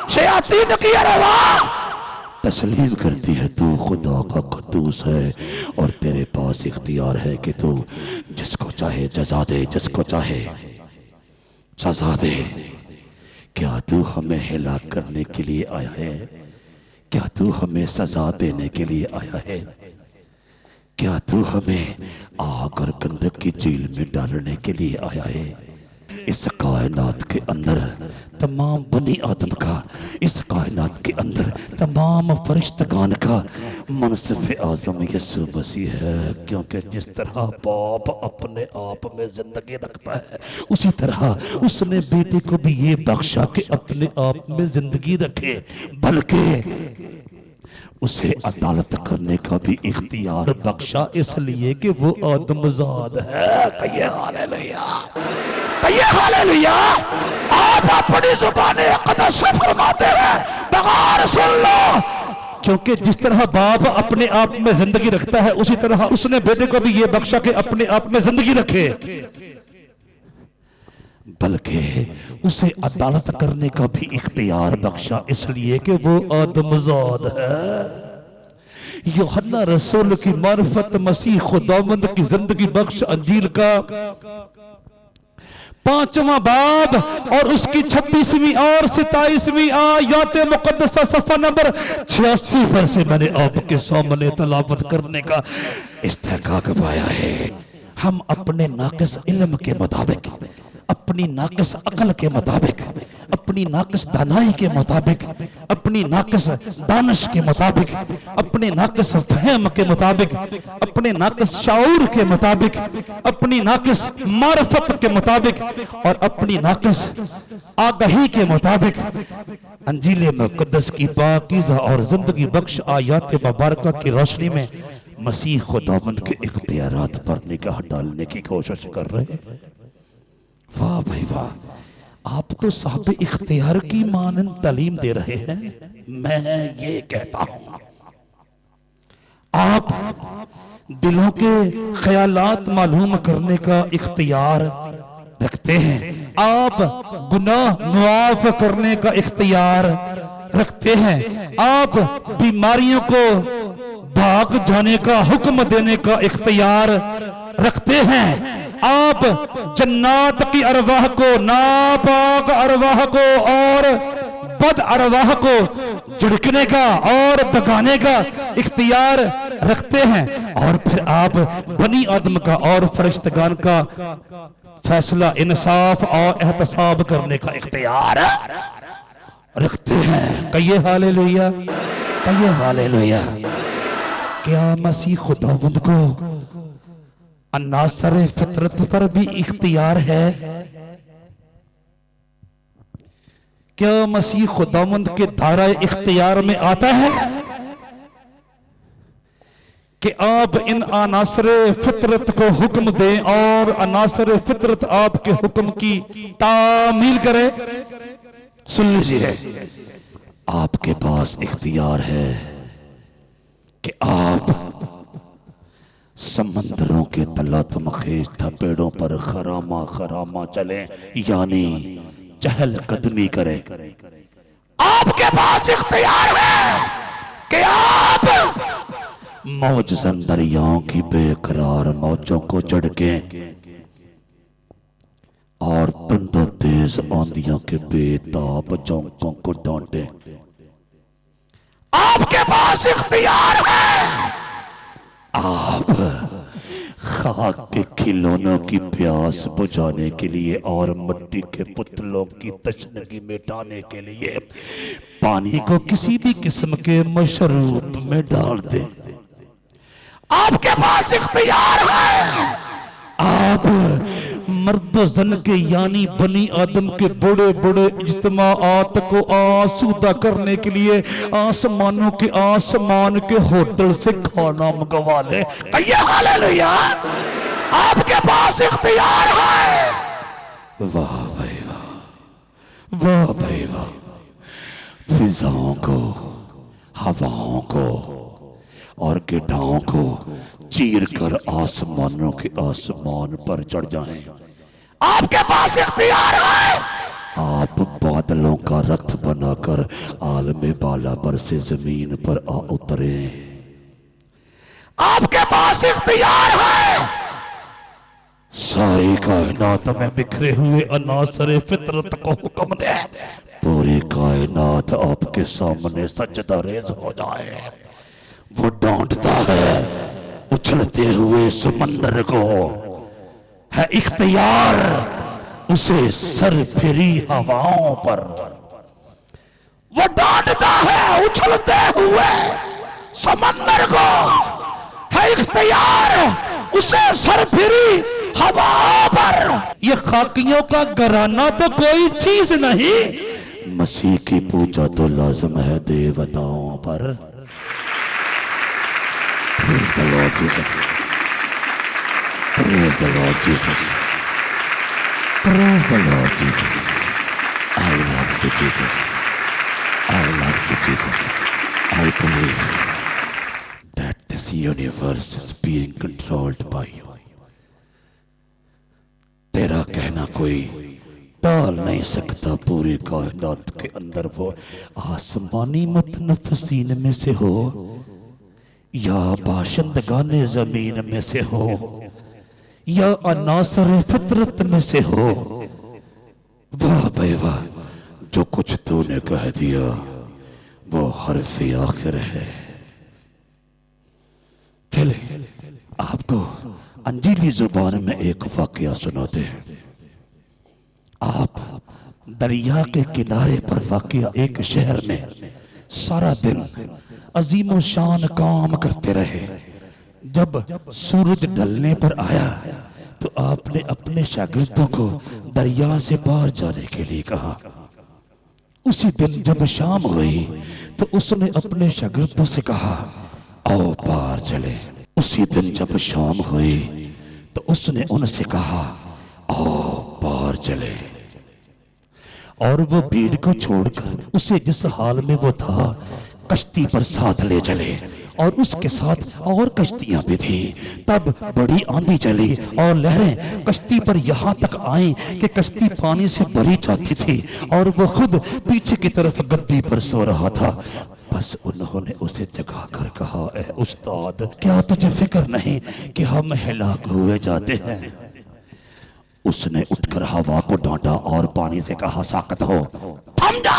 शयातीन की अरवा तस्लीम करती है तू खुदा का कुद्दूस है और तेरे पास इख्तियार है कि तू जिसको चाहे जजा दे, जिसको चाहे सजा दे। क्या तू हमें हिलाक करने के लिए आया है? क्या तू हमें सजा देने के लिए आया है? क्या तू हमें आग और गंधक की झील में डालने के लिए आया है? इस कायनात के अंदर तमाम बनी आदम का, इस कायनात के अंदर तमाम फरिश्तगान का मनसब आज़म यीशु मसीह है। क्योंकि जिस तरह बाप अपने आप में जिंदगी रखता है उसी तरह उसने बेटे को भी ये बख्शा कि अपने आप में जिंदगी रखे, बल्कि उसे अदालत करने का भी इख्तियार बख्शा, इसलिए कि वो आदमजाद है। कहिए हालेलुया, कहिए हालेलुया। आप अपनी जुबान अक़दस से फरमाते हैं बग़ैर सुन लो, क्योंकि जिस तरह बाप अपने आप में जिंदगी रखता है उसी तरह उसने बेटे को भी ये बख्शा कि अपने आप में जिंदगी रखे, बल्कि उसे अदालत करने का भी इख्तियार बख्शा, इसलिए कि वो आदमजाद है। यूहन्ना रसूल की मार्फत मसीह खुदावंद की जिंदगी बख्श अंजील का 5वां बाब और उसकी 26वीं और 27वीं आयत मुकद्दसा सफ़ा नंबर 86 पर से मैंने आपके सामने तलावत करने का इस्तेहकाक पाया है। हम अपने नाक़िस इल्म के मुताबिक, अपनी नाक़िस अकल के मुताबिक, अपनी नाक़िस दानाई के मुताबिक, अपनी नाक़िस दानिश के मुताबिक, अपने नाक़िस फहम के मुताबिक, अपने नाक़िस शाऊर के मुताबिक, अपनी नाक़िस मार्फत के मुताबिक और अपनी नाक़िस आगाही के मुताबिक अंजील मुक़द्दस की पाकीज़ा और जिंदगी बख्श आयात मुबारका की रोशनी में मसीह खुदावंद के इख्तियारात पर निगाह डालने की कोशिश कर रहे हैं। वाह भाई वाह, आप तो साहब इख्तियार की मानन तालीम दे रहे हैं। मैं ये कहता हूं, आप दिलों के ख्यालात मालूम करने का इख्तियार रखते हैं, आप गुनाह मुआफ करने का इख्तियार रखते हैं, आप बीमारियों को भाग जाने का हुक्म देने का इख्तियार रखते हैं, आप जन्नात की अरवाह को, नापाक अरवाह को और बद अरवाह को झिड़कने का और भगाने का इख्तियार रखते हैं, और फिर आप बनी आदम का और फरिश्तगान का फैसला इंसाफ और एहतसाब करने का इख्तियार रखते हैं। कहिए हालेलुया, कहिए हालेलुया। क्या मसीह खुदावंद को अन्नासर फितरत पर भी इख्तियार है? क्या मसीह खुदावंद के धारा इख्तियार में आता है कि आप इन अनासर फितरत को हुक्म दें और अनासर फितरत आपके हुक्म की तामील करे? सुन लीजिए, आपके पास इख्तियार है कि आप समंदरों के तलातम खेज थपेड़ों पर खरामा खरामा चले, यानी चहल कदमी करें। आपके पास इख्तियार है कि आप मौज दरियाओं की बेकरार मौजों को झड़के और तंदो तेज आंधियों के बेताब झोंकों को डांटे। आपके पास इख्तियार है आप खाक के खिलौनों की प्यास बुझाने के लिए और मिट्टी के पुतलों की तशनगी मिटाने के लिए पानी को किसी भी किस्म के मशरूब में डाल दे। आपके पास इख्तियार है आप मर्द जन के यानी बनी आदम के बड़े बड़े इज्तिमाआत को आसूदा करने के लिए आसमानों के आसमान के होटल से खाना मंगवा ले। हालेलुया, आपके पास इख्तियार है। वाह भाई वाह, वाह भाई वाह। फिजाओं को, हवाओं को और गिटाओं को चीर कर आसमानों के आसमान पर चढ़ जाएं। आपके पास इख्तियार है आप बादलों का रथ बनाकर आलमे बाला पर से जमीन पर आ उतरे। आपके पास इख्तियार है सारी कायनात में बिखरे हुए अनासर फितरत को हुक्म दे पूरी कायनात आपके सामने सजदा रेज हो जाए। वो डांटता है उछलते हुए समंदर को, है इख्तियार उसे सरफिरी हवाओं पर। वो डांटता है उछलते हुए समंदर को, है इख्तियार उसे सरफिरी हवाओं पर। ये खाकियों का घराना तो कोई चीज नहीं, मसीह की पूजा तो लाजम है देवताओं पर। Praise the Lord Jesus. Praise the Lord Jesus. Praise the Lord Jesus. I love you, Jesus. I love you, Jesus. I believe that this universe is being controlled by you. तेरा कहना कोई टाल नहीं सकता। पूरी कायनात के अंदर वो आसमानी मुतनफ़्फ़िसीन में से हो या बाशिंदगाने ज़मीन में से हो या अनासर फितरत में से हो, वाह भाई वाह, जो कुछ तूने कह दिया वो हर्फ़े आखिर है। चले आपको अंजीली जुबान में एक वाकया सुनाते हैं। आप दरिया के किनारे पर वाकया एक शहर में सारा दिन अजीम शान काम करते रहे। जब सूरज ढलने पर आया तो आपने अपने शागिर्दों को दरिया से पार जाने के लिए कहा। उसी दिन जब शाम हुई तो उसने अपने शागिर्दों से कहा, आओ पार चले। उसी दिन जब शाम हुई तो उसने उनसे कहा, आओ पार चले। और वो भीड़ को छोड़कर उसे जिस हाल में वो था कश्ती पर साथ ले चले और उसके साथ और कश्तियां भी थी। तब बड़ी आंधी चली और लहरें कश्ती पर यहाँ तक आई कि कश्ती पानी से भरी जाती थी और वो खुद पीछे की तरफ गद्दी पर सो रहा था। बस उन्होंने उसे जगा कर कहा, ए उस्ताद, क्या तुझे फिक्र नहीं कि हम हिलाक हुए जाते हैं? उसने उठकर हवा को डांटा और पानी से कहा, साकत हो, थम जा।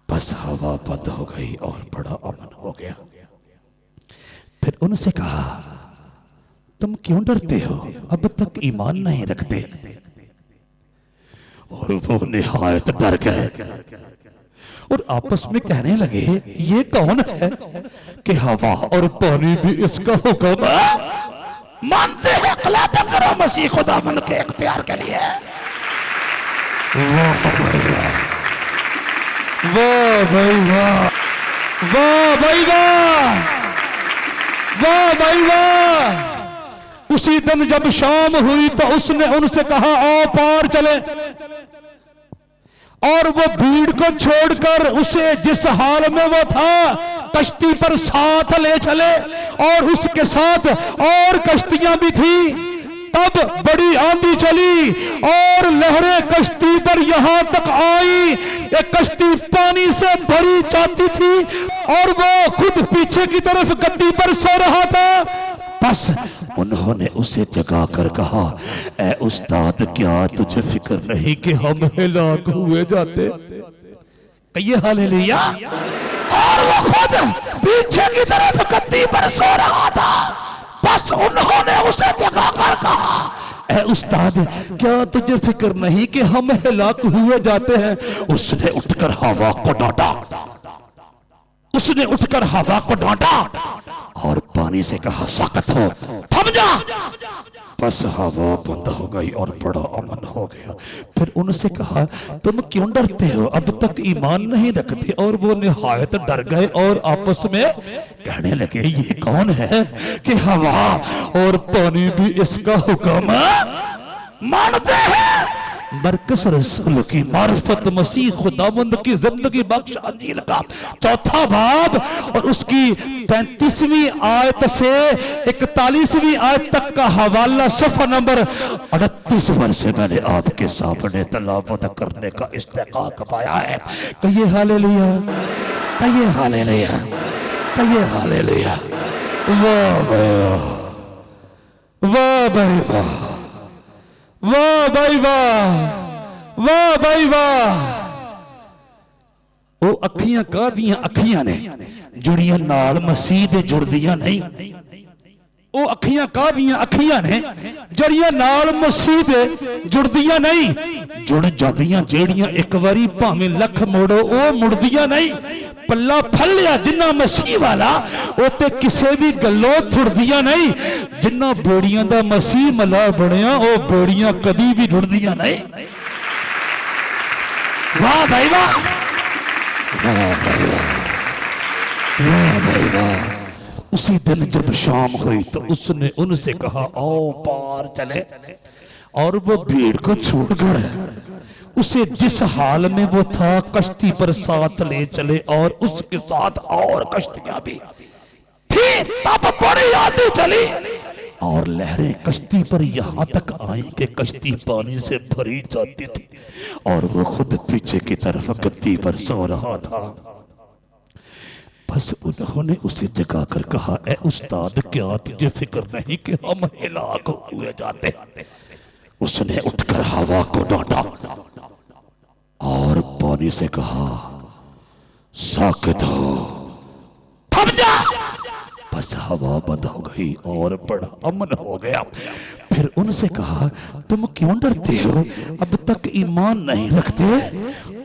बस हवा बंद हो गई और बड़ा अमन हो गया। फिर उनसे कहा, तुम क्यों डरते हो? अब तक ईमान नहीं रखते? और वो निहायत डर गए और आपस में कहने लगे, ये कौन है कि हवा और पानी भी इसका हुक्म मानते हैं? क़िलाफ़त करो मसीह खुदावंद के इख्तियार के लिए। वाह भाई वाह, वाह भाई वाह, वाह भाई वाह, वाह भाई वाह। उसी दिन जब शाम हुई तो उसने उनसे कहा, आओ पार चले। और वो भीड़ को छोड़कर उसे जिस हाल में वो था कश्ती पर साथ ले चले और उसके साथ और कश्तियां भी थी। तब बड़ी आंधी चली और लहरें कश्ती पर यहां तक आई, एक कश्ती पानी से भरी जाती थी और वो खुद पीछे की तरफ गद्दी पर सो रहा था। बस उन्होंने उसे जगा कर कहा, ए उस्ताद, क्या तुझे फिक्र नहीं कि हम हिलाक हुए जाते? कहिए हालेलुया। और वो खुद पीछे की तरफ गद्दी पर सो रहा था। बस उन्होंने उसे जगा कर कहा, ए उस्ताद, क्या तुझे फिक्र नहीं कि हम हिलाक हुए जाते हैं? उसने उठकर हवा को डांटा, उसने उठकर हवा को डांटा और पानी से कहा, साकत हो, थम जा। बस हवा बंद हो गई और बड़ा अमन हो गया। फिर उनसे कहा, तुम क्यों डरते हो? अब तक ईमान नहीं रखते? और वो निहायत डर गए और आपस में कहने लगे, ये कौन है कि हवा और पानी भी इसका हुक्म मानते हैं? बरकस रसूल की मार्फत मसीह खुदावंद की जिंदगी बख्श अंजील का चौथा बाब और उसकी 35वीं आयत से 41वीं आयत तक का हवाला सफ़ा नंबर 38 पर से मैंने आपके सामने तलावत करने का इस्तेकाक पाया है। कहिए हालेलुया, कहिए हालेलुया, कहिए हालेलुया। वाह भाई वाह, वाह भाई वाह, वाह भाई वाह, वाह भाई वाह। वो अखियां कादियां अखियां ने जुड़ियां नाल मसीह दे जुड़दियां नहीं। वो अखियां कादियां अखियां ने जड़ियां नाल मसीह दे जुड़दियां नहीं। जुड़ जादियां जेड़ियां एक बारी भावें लख मोड़ो वो मुड़दियां नहीं। पल्ला फलिया जिन्ना मसीह वाला वो ते किसे भी गलों थुड़दियां नहीं। जिन्ना बेड़ियां दा मसीह मला बनिया वो बेड़ियां कदी भी रुड़दियां नहीं। वाह भाई वाह, वाह भाई वाह, वाह भाई वाह। उसी दिन जब शाम हुई तो उसने उनसे कहा आओ पार चले, और वो भीड़ को छोड़कर उसे जिस हाल में वो था कश्ती पर साथ ले चले, और उसके साथ और कश्तियां भी थी। तब बड़ी आंधी चली और लहरें कश्ती पर यहां तक आई कि कश्ती पानी से भरी जाती थी, और वो खुद पीछे की तरफ गद्दी पर सो रहा था। बस उन्होंने उसे जगाकर कहा, ए उस्ताद, क्या तुझे फिक्र नहीं कि हम हिलाक हुए जाते? उसने उठकर हवा को डांटा और पानी से कहा, साकित हो, थम जा। बस हवा बंद हो गई और बड़ा अमन हो गया। फिर उनसे कहा, तुम क्यों डरते हो? अब तक ईमान नहीं रखते?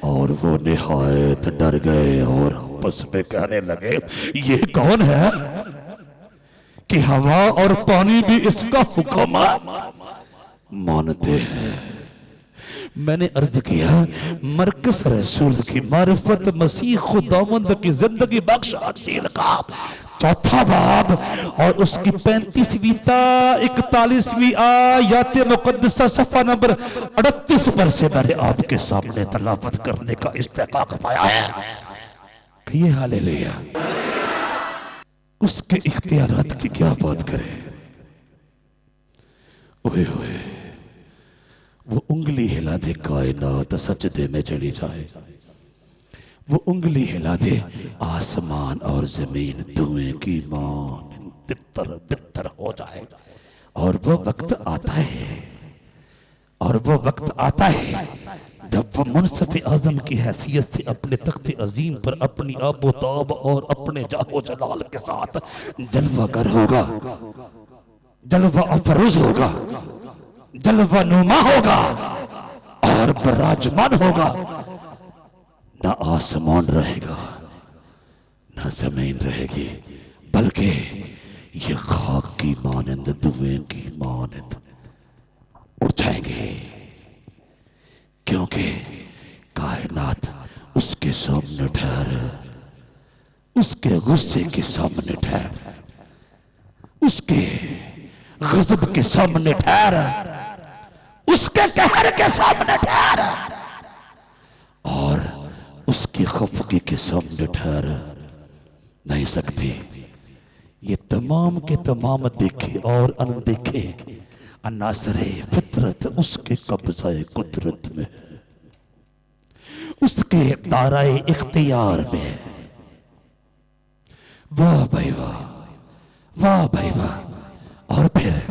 और वो निहायत डर गए और आपस में कहने लगे, ये कौन है कि हवा और पानी भी इसका हुक्म मानते हैं? मैंने अर्ज किया, मरकज रसूल की मारिफत मसीह खुदावंद की जिंदगी बख्श आजील का चौथा बाब और उसकी 35वीं ता 41वीं आयत मुकद्दसा सफा नंबर 38 पर से मैंने आपके सामने तलावत करने का इस्तेकाक पाया है। कहिए हालेलुया। उसके इख्तियारात की क्या बात करें। ओए ओए, वो उंगली हिला दे कायनात सजदे में चली जाए, वो उंगली हिला दे आसमान और जमीन धुएं की मान तितर बितर हो जाए। और वो वक्त आता है, और वो वक्त आता है जब वो मुनसफ़े आज़म की हैसियत से अपने तख्त अजीम पर अपनी आबोताब और अपने जाहो जलाल के साथ जलवागर होगा, जलवा अफरोज होगा, जलवा नुमा होगा और बराजमान होगा। ना आसमान रहेगा ना जमीन रहेगी, बल्कि ये खाक की मानंद धुएं की मानंद उड़ जाएंगे, क्योंकि कायनात उसके सामने ठहर, उसके गुस्से के सामने ठहर, उसके गज़ब के सामने ठहर, उसके कहर के सामने ठहर और उसकी खफगी के सामने ठहर नहीं सकती। ये तमाम के तमाम देखे और अनदेखे अनासरे फितरत उसके कब्ज़ाए कुदरत में है, उसके दायरे इख्तियार में है। वाह भाई वाह, वाह भाई वाह। और फिर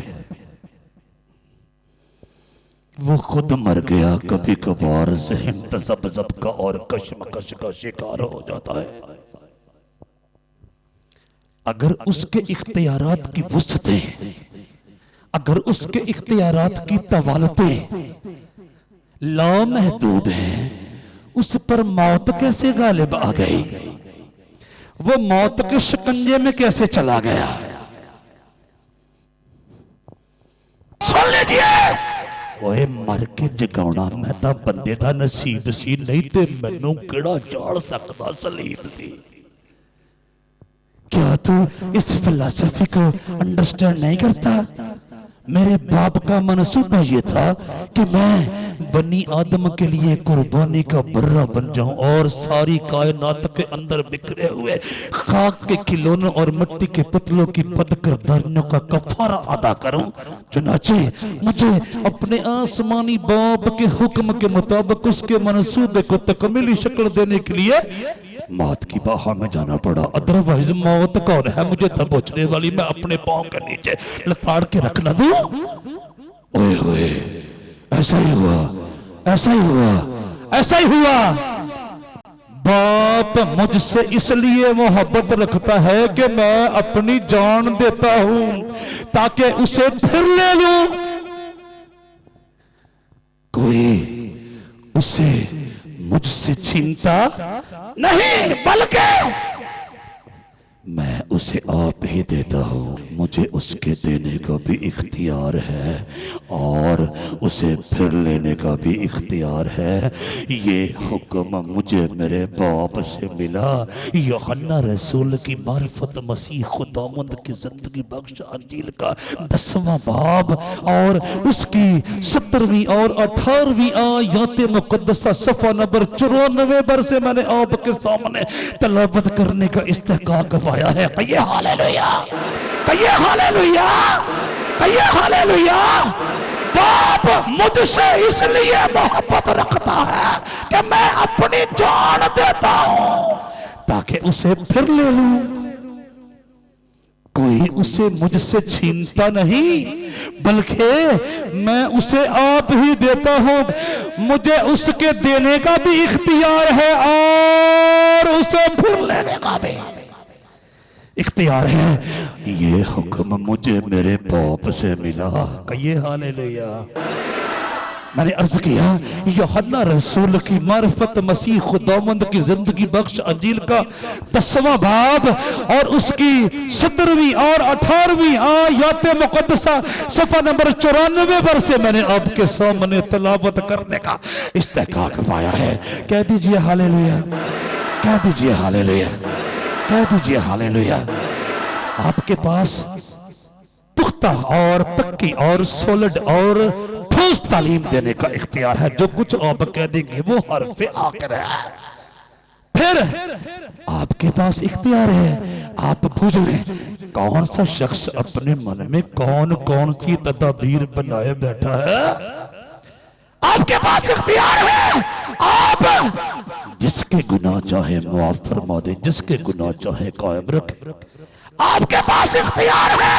वो खुद मर गया। कभी कभार ज़हन तज़ब्ज़ब का और कशमकश का शिकार हो जाता है। अगर उसके इख्तियारात की वुसअतें, अगर उसके इख्तियारात की तवालतें लामहदूद हैं, उस पर मौत कैसे गालिब आ गई? वो मौत के शिकंजे में कैसे चला गया? सुन लीजिए, ओए मर के जगाउणा मैं तां बंदे दा नसीब सी, नहीं ते मैनू किहड़ा चाड़ सकदा सलीब सी। क्या तू इस फिलॉसफी को अंडरस्टैंड नहीं करता? मेरे बाप का मनसूबा ये था कि मैं बनी आदम के लिए कुर्बानी का बर्रा बन जाऊं और सारी कायनात के अंदर बिखरे हुए खाक के खिलौनों और मिट्टी के पुतलों की बदकिरदारियों का कफारा अदा करूं। चुनाचे मुझे अपने आसमानी बाप के हुक्म के मुताबिक उसके मनसूबे को तकमीली शक्ल देने के लिए मौत की बाह में जाना पड़ा। अदरवाइज मौत कौन है मुझे दबोचने वाली? मैं अपने पांव के नीचे लताड़ के रखना दूं? ओए ओए, ऐसा ही हुआ, ऐसा ही हुआ, ऐसा ही हुआ। बाप मुझसे इसलिए मोहब्बत रखता है कि मैं अपनी जान देता हूं ताकि उसे फिर ले लूं। कोई उसे मुझसे छीनता नहीं, बल्कि मैं उसे आप ही देता हूँ, मुझे उसके देने का भी इख्तियार है और उसे फिर लेने का भी इख्तियार है। ये हुक्म मुझे मेरे बाप से मिला। यूहन्ना रसूल की मार्फत मसीह खुदावंद की जिंदगी बख्श अंजील का 10वां बाब और उसकी 17वीं और 18वीं आयत मुकद्दसा सफ़ा नंबर 94 पर से मैंने आपके सामने तलावत करने का इस्तेहकाक पाया है। कहिए हालेलुया, कहिए हालेलुया, कहिए हालेलुया। बाप मुझसे इसलिए मोहब्बत रखता है कि मैं अपनी जान देता हूं ताकि उसे फिर ले लूं। कोई उसे मुझसे छीनता नहीं, बल्कि मैं उसे आप ही देता हूं। मुझे उसके देने का भी इख्तियार है और उसे फिर लेने का भी इख्तियार है। ये हुक्म मुझे मेरे बाप से मिला। कहिए हालेलुया। मैंने अर्ज किया यूहन्ना रसूल की मार्फत मसीह खुदावंद की जिंदगी बख्श अंजील का 10वां बाब और उसकी 17वीं और 18वीं आयत मुकद्दसा सफ़ा नंबर 94 पर से मैंने आपके सामने तलावत करने का इस्तेहकाक पाया है। कह दीजिए हालेलुया, कह दीजिए हालेलुया, कह दीजिए हालेलुया। आपके पास पुख्ता और पक्की और सॉलिड और ठोस तालीम देने का इख्तियार है। जो कुछ आप कह देंगे वो हर्फ़े आखिर है। फिर आपके पास इख्तियार है, आप पूछ लें कौन सा शख्स अपने मन में कौन कौन सी तदबीर बनाए बैठा है। आपके पास इख्तियार है। आप जिसके गुनाह चाहे माफ फरमा दे, जिसके गुनाह चाहे कायम रखे। आपके पास इख्तियार है।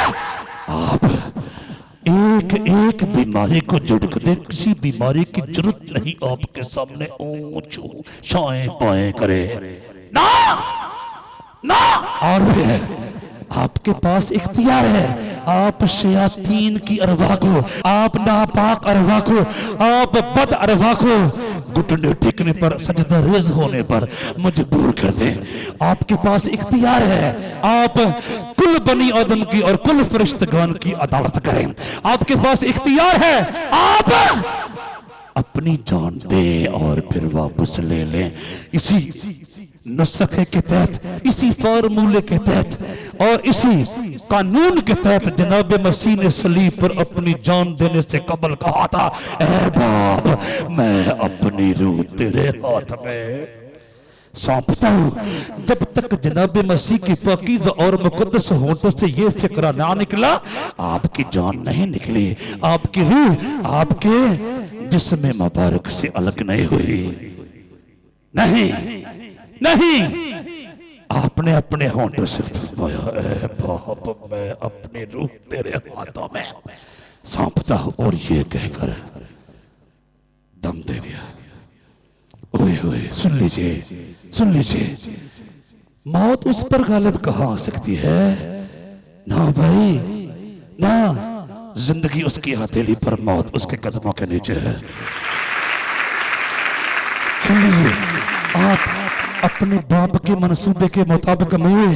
आप एक एक बीमारी को झुड़क दे, किसी बीमारी की जरूरत नहीं आपके सामने ऊंच छाए पाए करे ना ना। और फिर आपके पास इख्तियार है। आप शयातीन की अरवा को, आप नापाक अरवा को, आप बद अरवा को घुटने टेकने पर, सजदा रेज़ होने पर मजबूर कर दें। आपके पास इख्तियार है। आप कुल बनी आदम की और कुल फरिश्तगान की अदालत करें। आपके पास इख्तियार है। आप अपनी जान दें और फिर वापस ले लें। इसी नुस्खे के तहत, इसी फार्मूले के तहत और इसी कानून के तहत जनाब मसीह ने सलीब पर अपनी जान देने से कबल कहा था, ऐ बाप मैं अपनी रूह तेरे हाथ में सौंपता हूं। जब तक जनाब मसीह की पाकीज़ और मुकद्दस होठों से ये फिक्रा ना निकला, आपकी जान नहीं निकली, आपकी रूह आपके जिस्म मुबारक से अलग नहीं हुई। नहीं नहीं, आपने अपने होंठों से फरमाया, ऐ बाप मैं अपनी रूह तेरे हाथों में सौंपता हूं। और ये कहकर दम दे दिया। ओए ओए, सुन लीजिए, सुन लीजिए। मौत उस पर गालिब कहां आ सकती है? ना भाई ना। जिंदगी उसकी हथेली पर, मौत उसके कदमों के नीचे है। सुन लीजिए, आप अपने बाप के मनसूबे के मुताबिक हुए,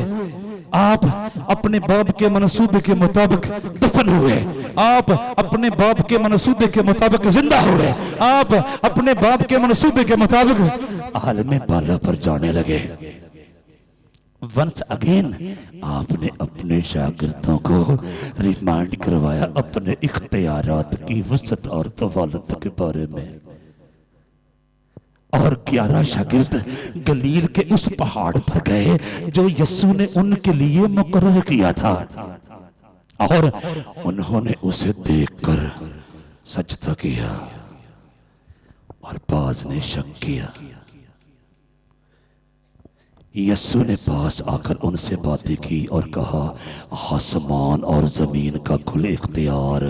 आप अपने बाप के मनसूबे के मुताबिक दफन हुए, आप अपने बाप के मनसूबे के मुताबिक जिंदा हुए, आप अपने बाप के मनसूबे के मुताबिक आलम बाला पर जाने लगे। वंस अगेन आपने अपने शागिर्दों को रिमाइंड करवाया अपने इख्तियारात की वसत और तवालत के बारे में। और 11 शागिर्द गलील के उस पहाड़ पर गए जो यीशु ने उनके लिए मुकर्रर किया था, और उन्होंने उसे देखकर सजदा किया और बाज ने शक किया। यीशु ने पास आकर उनसे बातें की और कहा, आसमान और जमीन का कुल इख्तियार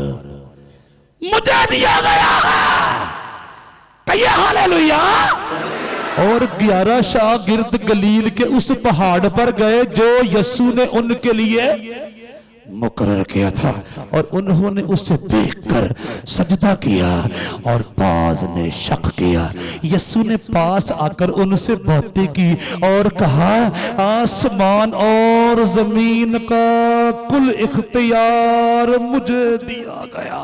मुझे दिया गया है। कहिए हालेलुया। और 11 शागिर्द गलील के उस पहाड़ पर गए जो यीशु ने उनके लिए मुकर्रर किया था और उन्होंने उसे देखकर सजदा किया और बाज ने शक किया। यीशु ने पास आकर उनसे बातें की और कहा, आसमान और जमीन का कुल इख्तियार मुझे दिया गया।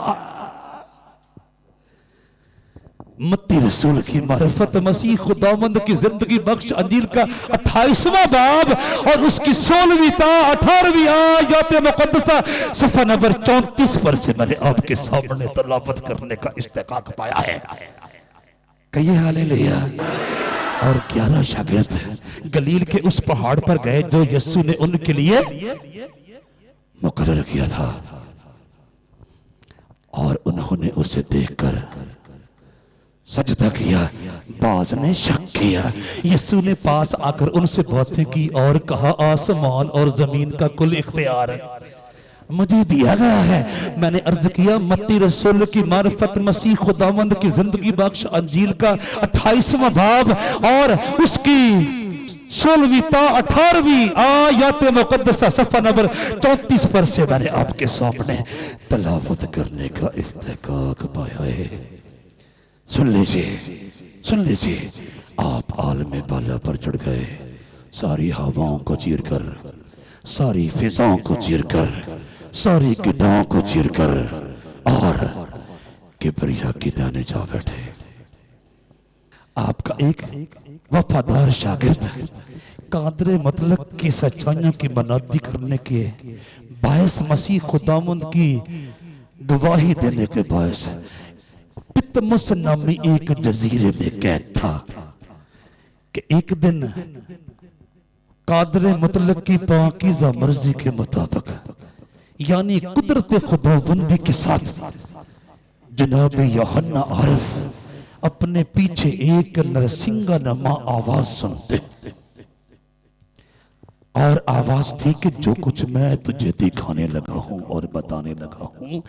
मत्ती रसूल की मारिफत मसीह खुदावंद की जिंदगी बख्श अंजील का 28वां बाब और उसकी 16वीं ता 18वीं आयत मुकद्दसा सफ़ा नंबर 34 पर से मैंने आपके सामने तलावत करने का इस्तेकाक पाया है। कहिए हालेलुया। और 11 शागिर्द गलील के उस पहाड़ पर गए जो यीशु ने उनके लिए मुकर्रर किया था और उन्होंने उसे देखकर सजदा किया। बाज ने शक किया। यीशु ने पास आकर उनसे बातें की और कहा, आसमान और जमीन का कुल इख्तियार मुझे दिया गया है। मैंने अर्ज किया मत्ती रसूल की मारिफत मसीह खुदावंद की जिंदगी बख्श अंजील का 28वां बाब और उसकी 16वीं ता 18वीं आयत मुकद्दसा सफ़ा नंबर 34 पर से मैंने आपके सामने तलावत करने का इस्तेकाक पाया है। सुन लीजिए। आप आलमे बाला पर चढ़ गए, सारी हवाओं को चीर कर, सारी फिजाओं को चीर कर, सारी गिटाओं को चीर कर और किबरिया की दाने जा बैठे। आपका एक वफादार शागिर्द कादरे मतलब की सच्चाइयों की मनादी करने के बायस मसीह खुदावंद की गवाही देने के बायस पितमस नामी एक जजीरे में कैद था कि एक दिन कादरे मतलब की पाकीज़ा मर्जी के मुताबिक यानी कुदरत खुदाबंदी के साथ जनाब यूहन्ना आरिफ अपने पीछे एक नरसिंगा नमा आवाज सुनते और आवाज थी कि जो कुछ मैं तुझे दिखाने लगा हूं और बताने लगा हूं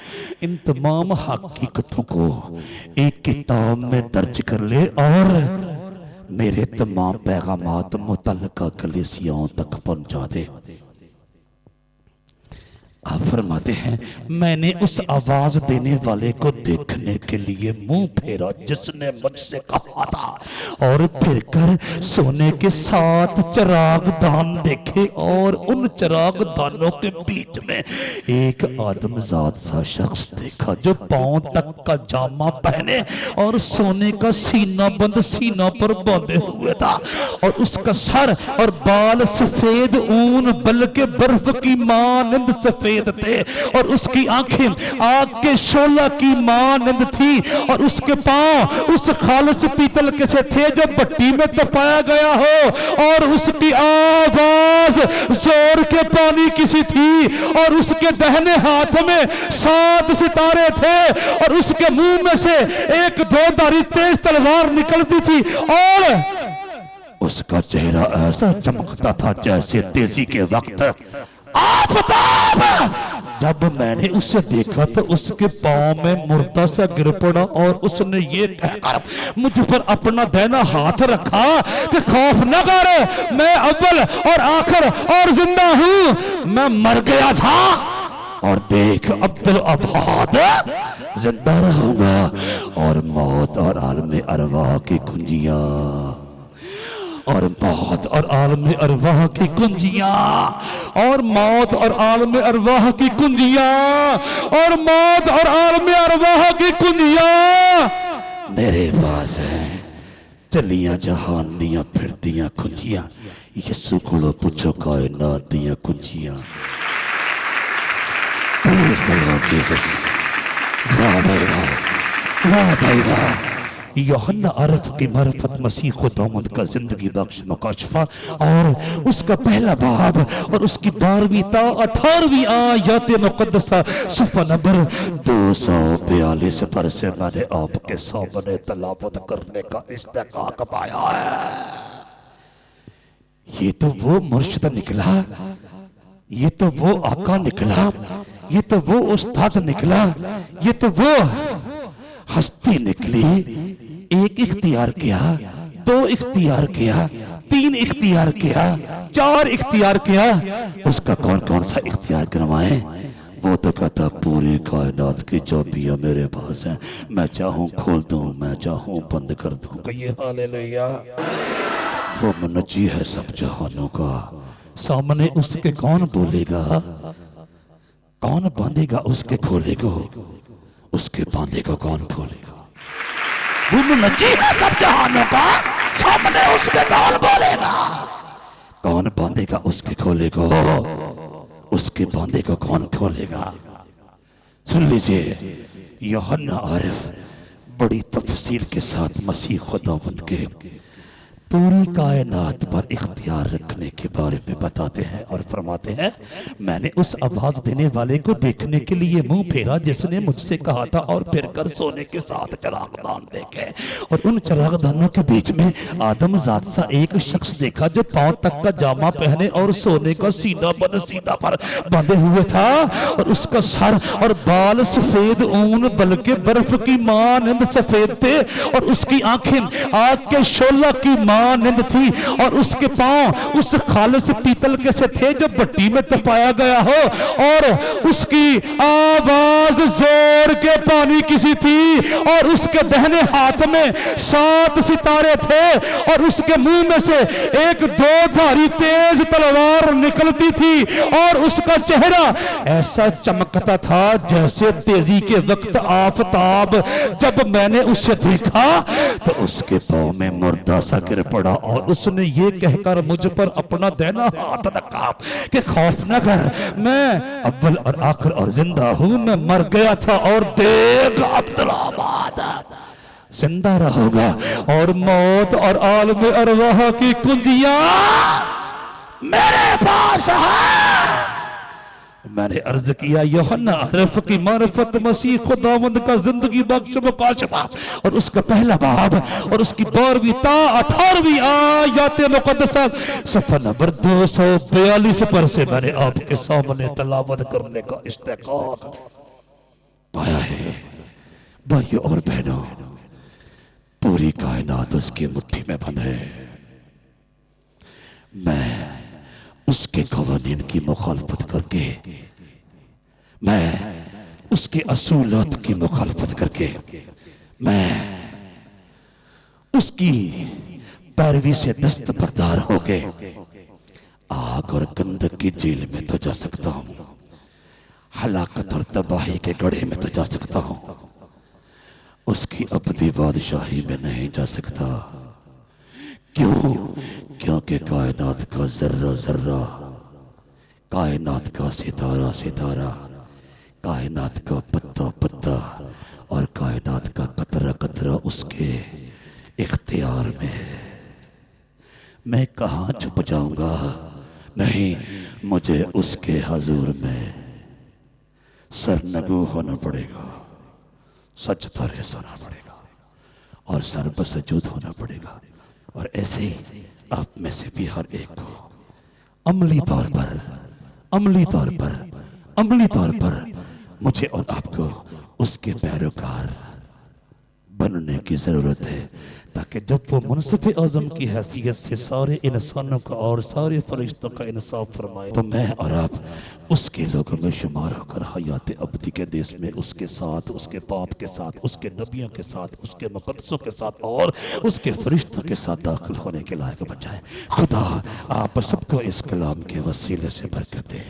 इन तमाम हकीकतों को एक किताब में दर्ज कर ले और मेरे तमाम पैगामात मुतल्लका कलीसियाओं तक पहुंचा दे। आप फरमाते हैं मैंने उस आवाज देने वाले को देखने के लिए मुंह फेरा जिसने मुझसे कहा था और फिर कर सोने के 7 चिराग दान देखे और उन चिराग दानों के बीच में एक आदमजात सा शख्स देखा जो पांव तक का जामा पहने और सोने का सीना बंद सीना पर बांधे हुए था और उसका सर और बाल सफेद ऊन बल्कि बर्फ की मानंद सफेद थे और उसकी आंखें आग के शोला की मानंद थी और उसके पांव उस खालिस पीतल के से थे जो भट्टी में तपाया गया हो और उसकी आवाज जोर के पानी की सी थी और उसके दाहिने हाथ में 7 सितारे थे और उसके मुंह में से एक 2धारी तेज तलवार निकलती थी और उसका चेहरा ऐसा चमकता था जैसे तेजी के वक्त आफताब। जब मैंने उसे देखा तो उसके पांव में मुर्दा सा गिर पड़ा और उसने ये कहकर मुझ पर अपना दाहिना हाथ रखा कि खौफ न कर, मैं अव्वल और आखिर और जिंदा हूं। मैं मर गया था और देख अब्दुल अबाद जिंदा रहूंगा और मौत और आलमे अरवाह की कुंजियां और मौत और आलमे अरवाह की कुंजियां और मौत और आलमे अरवाह की कुंजियां और मौत और आलमे अरवाह की कुंजियां मेरे पास है। चलियां जहान दियां फिरदियां कुंजियां यीशु को पूछो कायनात दियां कुंजियां। Praise the Lord Jesus। वाह भाई वाह, वाह भाई वाह। यूहन्ना आरिफ की मारिफत मसीह खुदावंद का जिंदगी बख्श मुकाशफा और उसका पहला बाब और उसकी 12वीं ता 18वीं आयत मुकद्दसा सफ़ा नंबर 242 पर से मैंने आपके सामने तलावत करने का इस्तेकाक पाया है। ये तो वो मुर्शिद निकला, ये तो वो आका निकला, ये तो वो उस्ताद निकला, ये तो वो हस्ती निकली। एक इख्तियार किया, 2 इख्तियार किया, 3 इख्तियार किया, 4 इख्तियार किया। उसका कौन कौन सा इख्तियार करवाएं? वो तो कहता पूरी कायनात की चाबियां मेरे पास हैं, मैं चाहूं खोल दूं, मैं चाहूं बंद कर दूं। कहिए हालेलुया। वो मुनज्जी है सब जहानों का, सामने उसके कौन बोलेगा, कौन बांधेगा उसके खोले को, उसके बांधे को कौन खोलेगा। वो मुनज्जी है सब जहानों का, सामने उसके कौन बोलेगा, कौन बांधेगा उसके खोले को, उसके बांधे को कौन खोलेगा। सुन लीजिए, यूहन्ना आरिफ बड़ी तफसील के साथ मसीह खुदावंद के पूरी कायनात पर इख्तियार रखने के बारे में बताते हैं और फरमाते हैं, मैंने उस आवाज देने वाले को देखने के लिए मुंह फेरा जिसने मुझसे कहा था, और फिर कर सोने के साथ चरागदान देखे, और उन चरागदानों के बीच में आदम जात सा एक शख्स देखा जो पांव तक का जामा पहने और सोने का सीना बद सीना पर बांधे हुए था, और उसका सर और बाल सफेद ऊन बल्कि बर्फ की मानंद सफेद थे, और उसकी आंखें आग के शोला की मानंद थी, और उसके पांव उस खालिस पीतल के से थे जो भट्टी में तपाया गया हो, और उसकी आवाज जोर के पानी किसी थी, और उसके दाहिने हाथ में 7 सितारे थे, और उसके मुंह में से एक 2 धारी तेज तलवार निकलती थी, और उसका चेहरा ऐसा चमकता था जैसे तेजी के वक्त आफताब। जब मैंने उसे देखा तो उसके पांव में मुर्दा सा गिर पड़ा, और उसने ये कहकर मुझ पर अपना दाहिना हाथ रखा कि खौफ न कर, मैं अव्वल और आखिर और जिंदा हूं, मैं मर गया था और देख अब्दुल्लाबाद जिंदा रहोगा, और मौत और आलम अरवाह की कुंजियां मेरे पास है। मैंने अर्ज किया, यूहन्ना आरिफ की मारिफत मसीह खुदावंद का जिंदगी बख्श मुकाशफा और उसका पहला बाब और उसकी 12वीं ता 18वीं आयत मुकद्दसा सफा नंबर 242 पर से मैंने आपके सामने तलावत करने का इस्तेकाक पाया है। भाइयों और बहनों, पूरी कायनात उसकी मुट्ठी में बंद है। मैं उसके कवानीन की मुखालफत करके, मैं उसके असूलात की मुखालफत करके, मैं उसकी पैरवी से दस्तबरदार होके आग और गंधक की जेल में तो जा सकता हूं, हलाकत और तबाही के गड्ढे में तो जा सकता हूं, उसकी अबदी बादशाही में नहीं जा सकता। क्यों? क्योंकि कायनात का जर्रा जर्रा, कायनात का सितारा सितारा, कायनात का पत्ता पत्ता और कायनात का कतरा कतरा उसके इख्तियार में है। मैं कहाँ छुप जाऊंगा? नहीं, मुझे उसके हजूर में सरनगू होना पड़ेगा, सजदा रेज़ाना पड़ेगा और सरबसजूद होना पड़ेगा। और ऐसे ही आप में से भी हर एक को अमली तौर पर मुझे और आपको उसके पैरोकार बनने की जरूरत है, ताकि जब वो मुनसिफ आज़म की हैसियत से सारे इंसानों का और सारे फरिश्तों का इंसाफ फरमाए, तो मैं और आप उसके लोगों में शुमार होकर हयात अब्दी के देश में उसके साथ, उसके पाप के साथ, उसके नबियों के साथ, उसके मुक़द्दसों के साथ और उसके फरिश्तों के साथ दाखिल होने के लायक बन जाए। खुदा आप सबको इस कलाम के वसीले से बरकत दे।